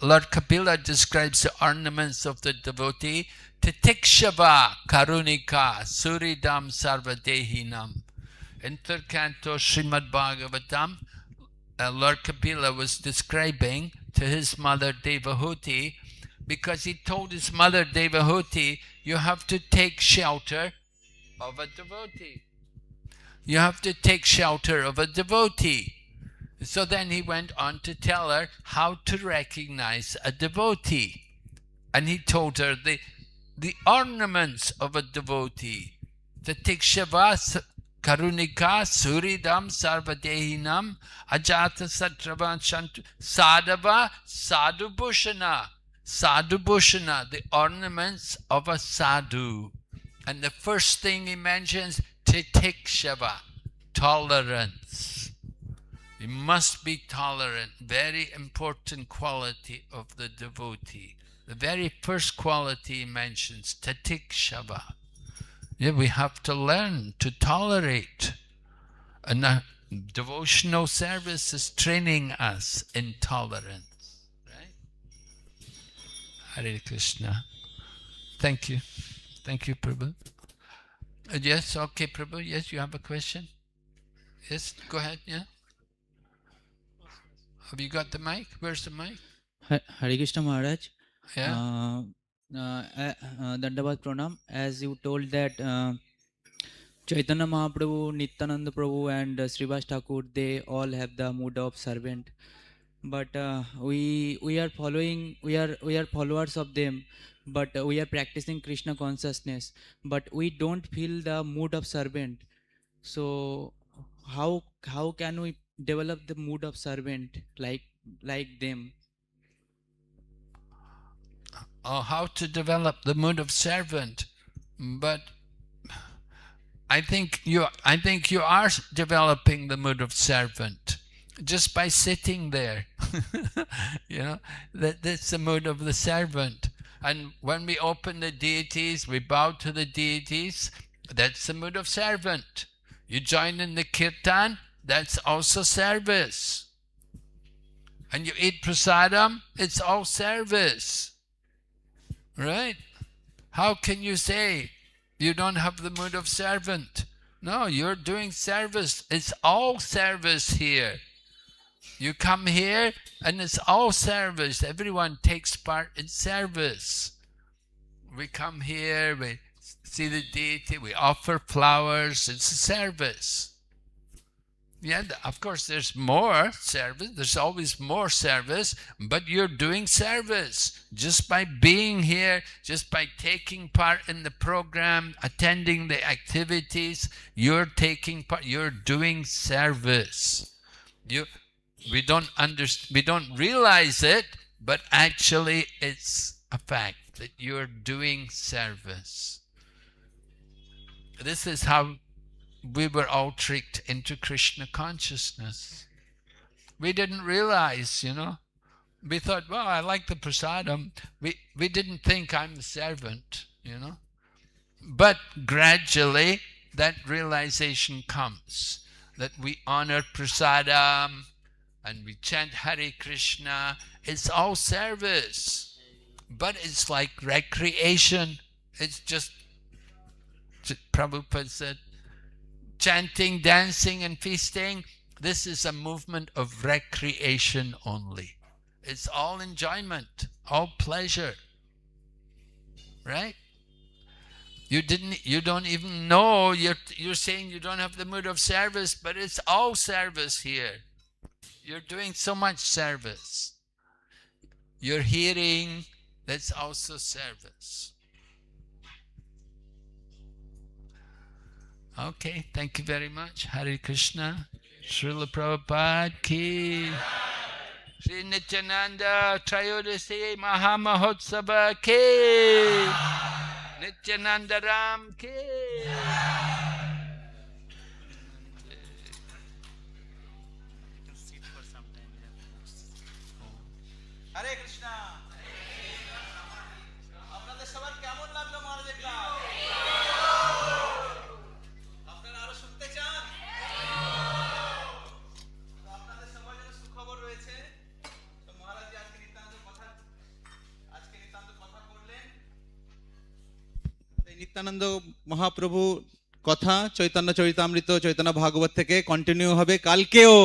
Lord Kapila describes the ornaments of the devotee. Titikshava karunika suridam sarvadehinam. In third canto Srimad Bhagavatam, Lord Kapila was describing to his mother Devahuti, because he told his mother Devahuti, you have to take shelter of a devotee. You have to take shelter of a devotee. So then he went on to tell her how to recognize a devotee. And he told her the ornaments of a devotee. Tatikshava karunika suridam sarvadehinam ajata satravan shantu sadhava sadhubhushana. Sadhubhushana, the ornaments of a sadhu. And the first thing he mentions, titikshava, tolerance. You must be tolerant, very important quality of the devotee. The very first quality he mentions, titikshava. Yeah, we have to learn to tolerate. And devotional service is training us in tolerance. Right? Hare Krishna. Thank you. Thank you, Prabhu. Yes, okay, Prabhu. Yes, you have a question? Yes, go ahead, yeah. Have you got the mic? Where's the mic? Hare Krishna Maharaj. Yeah. Dandavat Pranam. As you told that Chaitanya Mahaprabhu, Nityananda Prabhu and Srivas Thakur, they all have the mood of servant. But we are following, we are followers of them, but we are practicing Krishna consciousness, but we don't feel the mood of servant. So how can we develop the mood of servant like them? How to develop the mood of servant, but I think you are developing the mood of servant just by sitting there. You know, that's the mood of the servant. And when we open the deities, we bow to the deities, that's the mood of servant. You join in the kirtan, that's also service. And you eat prasadam, it's all service. Right? How can you say you don't have the mood of servant? No, you're doing service. It's all service here. You come here and it's all service. Everyone takes part in service. We come here, we see the deity, we offer flowers. It's a service. Yeah, of course there's more service. There's always more service, but you're doing service. Just by being here, just by taking part in the program, attending the activities, you're taking part, you're doing service. We don't realize it, but actually it's a fact that you're doing service. This is how we were all tricked into Krishna consciousness. We didn't realize, you know. We thought, well, I like the prasadam. We didn't think I'm the servant, you know. But gradually that realization comes, that we honor prasadam, and we chant Hare Krishna. It's all service, but it's like recreation. It's just, Prabhupada said, chanting, dancing, and feasting, this is a movement of recreation only. It's all enjoyment, all pleasure, right? You don't even know, you're saying you don't have the mood of service, but it's all service here. You're doing so much service. You're hearing, that's also service. Okay, thank you very much. Hare Krishna. Srila Prabhupada ki. Sri Nityananda Trayodashi Mahamahotsava ki. Nityananda Ram ki. হরে কৃষ্ণ আপনাদের সবার কেমন লাগলো মহারাজের class আপনারা আরো শুনতে চান তো আপনাদের সবার জন্য সুখবর রয়েছে তো মহারাজ আজকে নিত্যানন্দ কথা করলেন এই নিত্যানন্দ মহাপ্রভু কথা চৈতন্য চরিতামৃত চৈতন্য ভাগবত থেকে কন্টিনিউ হবে কালকেও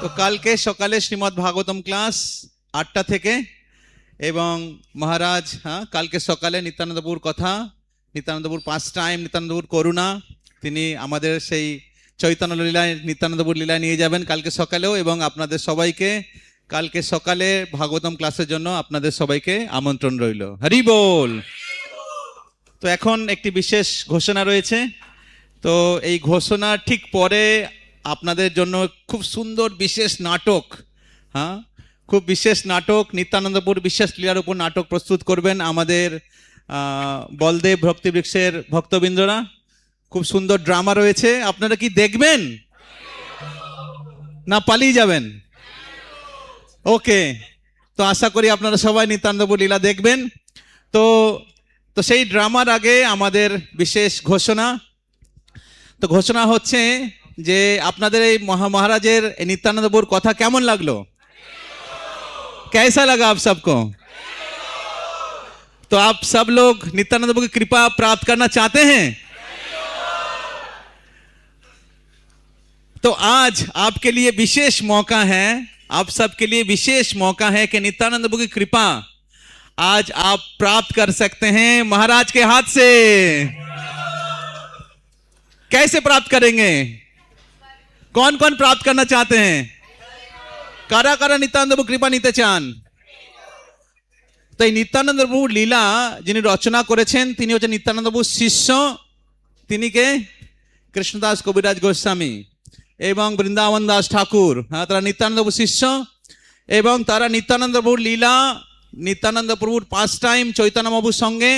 তো কালকে সকালে শ্রীমদ্ ভাগবতম ক্লাস 8টা থেকে এবং মহারাজ কালকে সকালে নিত্যানন্দপুর কথা নিত্যানন্দপুর 5 টাইম নিত্যানন্দপুর করুণা তিনি আমাদের সেই চৈতন্য লীলায় নিত্যানন্দপুর লীলায় নিয়ে যাবেন কালকে সকালেও এবং আপনাদের সবাইকে কালকে সকালে ভাগবতম ক্লাসের জন্য আপনাদের সবাইকে আমন্ত্রণ রইল হরি বল তো এখন একটি বিশেষ ঘোষণা রয়েছে তো এই ঘোষণা ঠিক পরে আপনাদের জন্য খুব সুন্দর বিশেষ নাটক খুব বিশেষ নাটক নিত্যানন্দপুর বিশেষ লীলার উপর নাটক প্রস্তুত করবেন আমাদের বলদেব ভক্তিবৃক্ষের ভক্তবৃন্দরা খুব সুন্দর ড্রামা রয়েছে আপনারা কি দেখবেন না পালিয়ে যাবেন ওকে তো আশা করি আপনারা সবাই নিত্যানন্দপুর লীলা দেখবেন তো তো সেই ড্রামার আগে আমাদের বিশেষ ঘোষণা তো ঘোষণা হচ্ছে যে আপনাদের এই মহারাজের नित्यानंदपुर কথা কেমন লাগলো कैसा लगा आप सबको तो आप सब लोग नित्यानंदपुर की कृपा प्राप्त करना चाहते हैं तो आज आपके लिए विशेष मौका है आप सबके लिए विशेष मौका है कि नित्यानंदपुर की कृपा आज आप प्राप्त कर सकते हैं महाराज के हाथ से कैसे प्राप्त करेंगे कौन कौन प्राप्त करना चाहते हैं कारा कारा नित्यानंद प्रभु कृपा নিতে চান তো এই নিত্যানন্দ প্রভু লীলা যিনি রচনা করেছেন তিনি হচ্ছেন নিত্যানন্দ প্রভুর শিষ্য তিনি কে কৃষ্ণদাস কবিরাজ গোস্বামী এবং বৃন্দাবন দাস ঠাকুর তারা নিত্যানন্দ প্রভুর শিষ্য এবং তারা নিত্যানন্দ প্রভুর লীলা নিত্যানন্দ প্রভুর 5 টাইম চৈতন্য প্রভুর সঙ্গে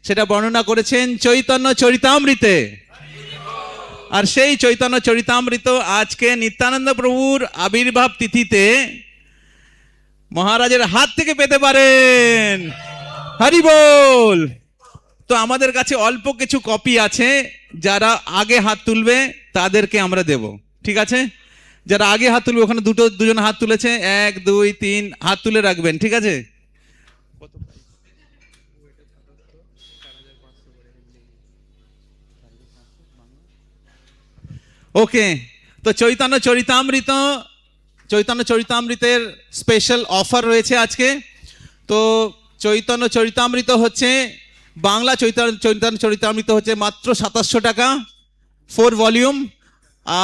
সেটা বর্ণনা করেছেন চৈতন্য চরিতামৃতে আর সেই চৈতন্য চরিতামৃত আজকে নিত্যানন্দ প্রভুর আবির্ভাব তিথিতে মহারাজের হাত থেকে পেতে পারেন হরি বল তো আমাদের কাছে অল্প কিছু কপি আছে যারা আগে হাত তুলবে তাদেরকে আমরা দেব ঠিক আছে যারা আগে হাত তুলবে ওখানে দুজন হাত তুলেছে 1 2 3 হাত তুলে রাখবেন ঠিক আছে ওকে তো চৈতন্য চরিতামৃতের স্পেশাল অফার রয়েছে আজকে তো চৈতন্য চরিতামৃত হচ্ছে বাংলা চৈতন্য চরিতামৃত হচ্ছে মাত্র 2700 টাকা 4 ভলিউম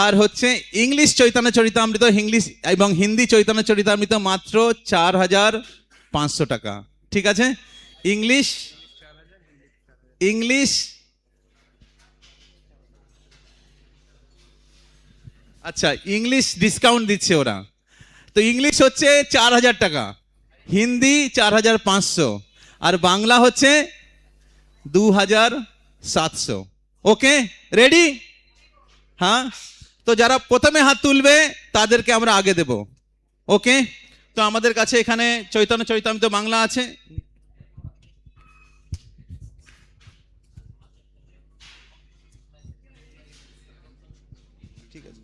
আর হচ্ছে ইংলিশ চৈতন্য চরিতামৃত ইংলিশ এবং হিন্দি চৈতন্য চরিতামৃত মাত্র 4500 টাকা ঠিক আছে ইংলিশ আচ্ছা ইংলিশ ডিসকাউন্ট দিচ্ছে ওরা তো ইংলিশ হচ্ছে 4000 টাকা হিন্দি 4500 আর বাংলা হচ্ছে 2700 ওকে রেডি হ্যাঁ তো যারা প্রথমে হাত তুলবে তাদেরকে আমরা আগে দেব ওকে তো আমাদের কাছে এখানে চৈতন্য চরিতামৃত বাংলা আছে ঠিক আছে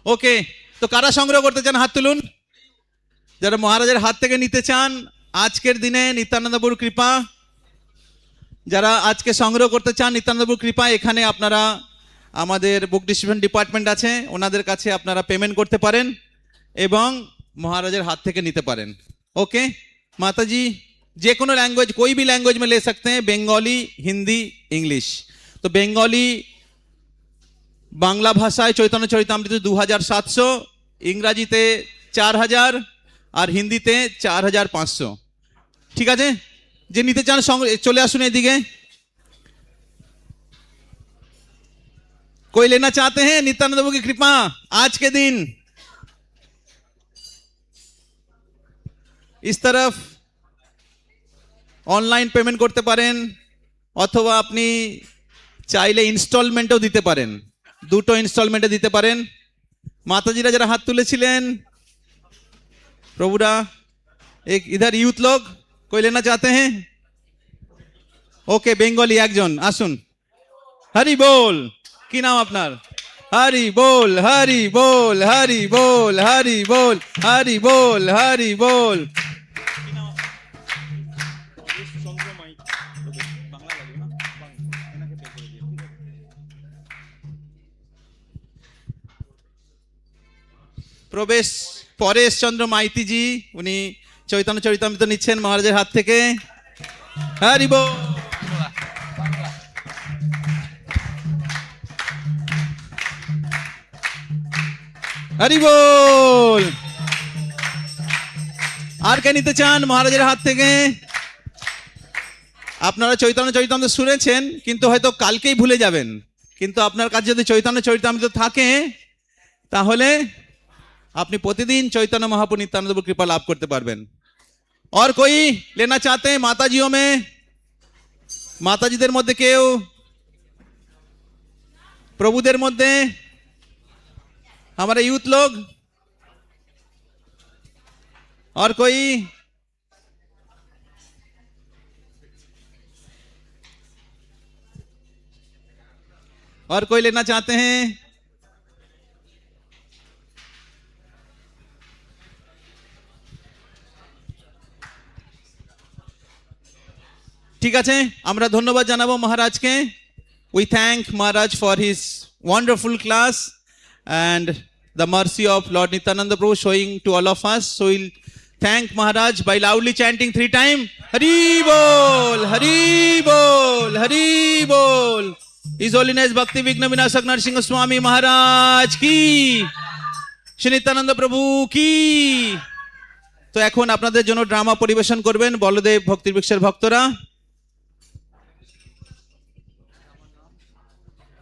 ওকে, তো কারা সংগ্রহ করতে চান হাত তুলুন। যারা মহারাজের হাত থেকে নিতে চান আজকের দিনে নিত্যানন্দ প্রভুর কৃপা, যারা আজকে সংগ্রহ করতে চান নিত্যানন্দ প্রভুর কৃপা, এখানে আপনারা আমাদের বুক ডিস্ট্রিবিউশন ডিপার্টমেন্ট আছে, ওনাদের কাছে আপনারা পেমেন্ট করতে পারেন এবং মহারাজের হাত থেকে নিতে পারেন। ओके माता जी, जे कोनो लैंग्वेज कोई भी लैंग्वेज में ले सकते हैं, बंगाली, हिंदी, इंग्लिश। तो बंगाली बांग्ला भाषाয় চৈতন্য চরিতামৃত 2700, ইংরাজিতে 4000 আর হিন্দিতে 4500। ঠিক আছে, যে নিতে চান চলে আসুন এদিকে। कोई लेना चाहते हैं नित्यानंद प्रभु की कृपा आज के दिन? इस तरफ অনলাইন পেমেন্ট করতে পারেন অথবা আপনি চাইলে ইনস্টলমেন্টও দিতে পারেন, দুটো ইনস্টলমেন্টে দিতে পারেন। মাতাজিরা যারা হাত তুলেছিলেন প্রভুরা, एक इधर यूथ लोग कोई लेना चाहते हैं? ओके, बेंगली একজন আসুন। হরি বল, কি নাম আপনার? হরি বল, হরি বল, হরি বল, হরি বল, হরি বল, হরি বল। প্রবেশ পরেশ চন্দ্র মাইতি জি, উনি চৈতন্য চরিতামৃত নিচ্ছেন মহারাজের হাত থেকে। হরি বল। হরি বল। আর কে নিতে চান মহারাজের হাত থেকে? আপনারা চৈতন্য চরিতামৃত শুনেছেন কিন্তু হয়তো কালকেই ভুলে যাবেন, কিন্তু আপনার কাছে যদি চৈতন্য চরিতামৃত থাকে তাহলে আপনি প্রতিদিন চৈতন্য महाप्रभु नित्यानंद प्रभु कृपा लाभ करते पारबेन। और कोई लेना चाहते हैं माताजियों में? माताजीদের মধ্যে কেউ? প্রভুদের মধ্যে? हमारे यूथ लोग? और कोई? और कोई लेना चाहते हैं? ঠিক আছে, আমরা ধন্যবাদ জানাবো মহারাজকে। We thank Maharaj for his wonderful class and the mercy of Lord Nityananda Prabhu showing to all of us. So we'll thank Maharaj by loudly chanting 3 times. Hari Bol, Hari Bol, Hari Bol. His Holiness Bhakti Vigna Vinasak Narsingh Swami Maharaj ki, Shri Nityananda Prabhu ki। তো এখন আপনাদের জন্য drama পরিবেশন করবেন বলদেব ভক্তির বৃক্ষের ভক্তরা।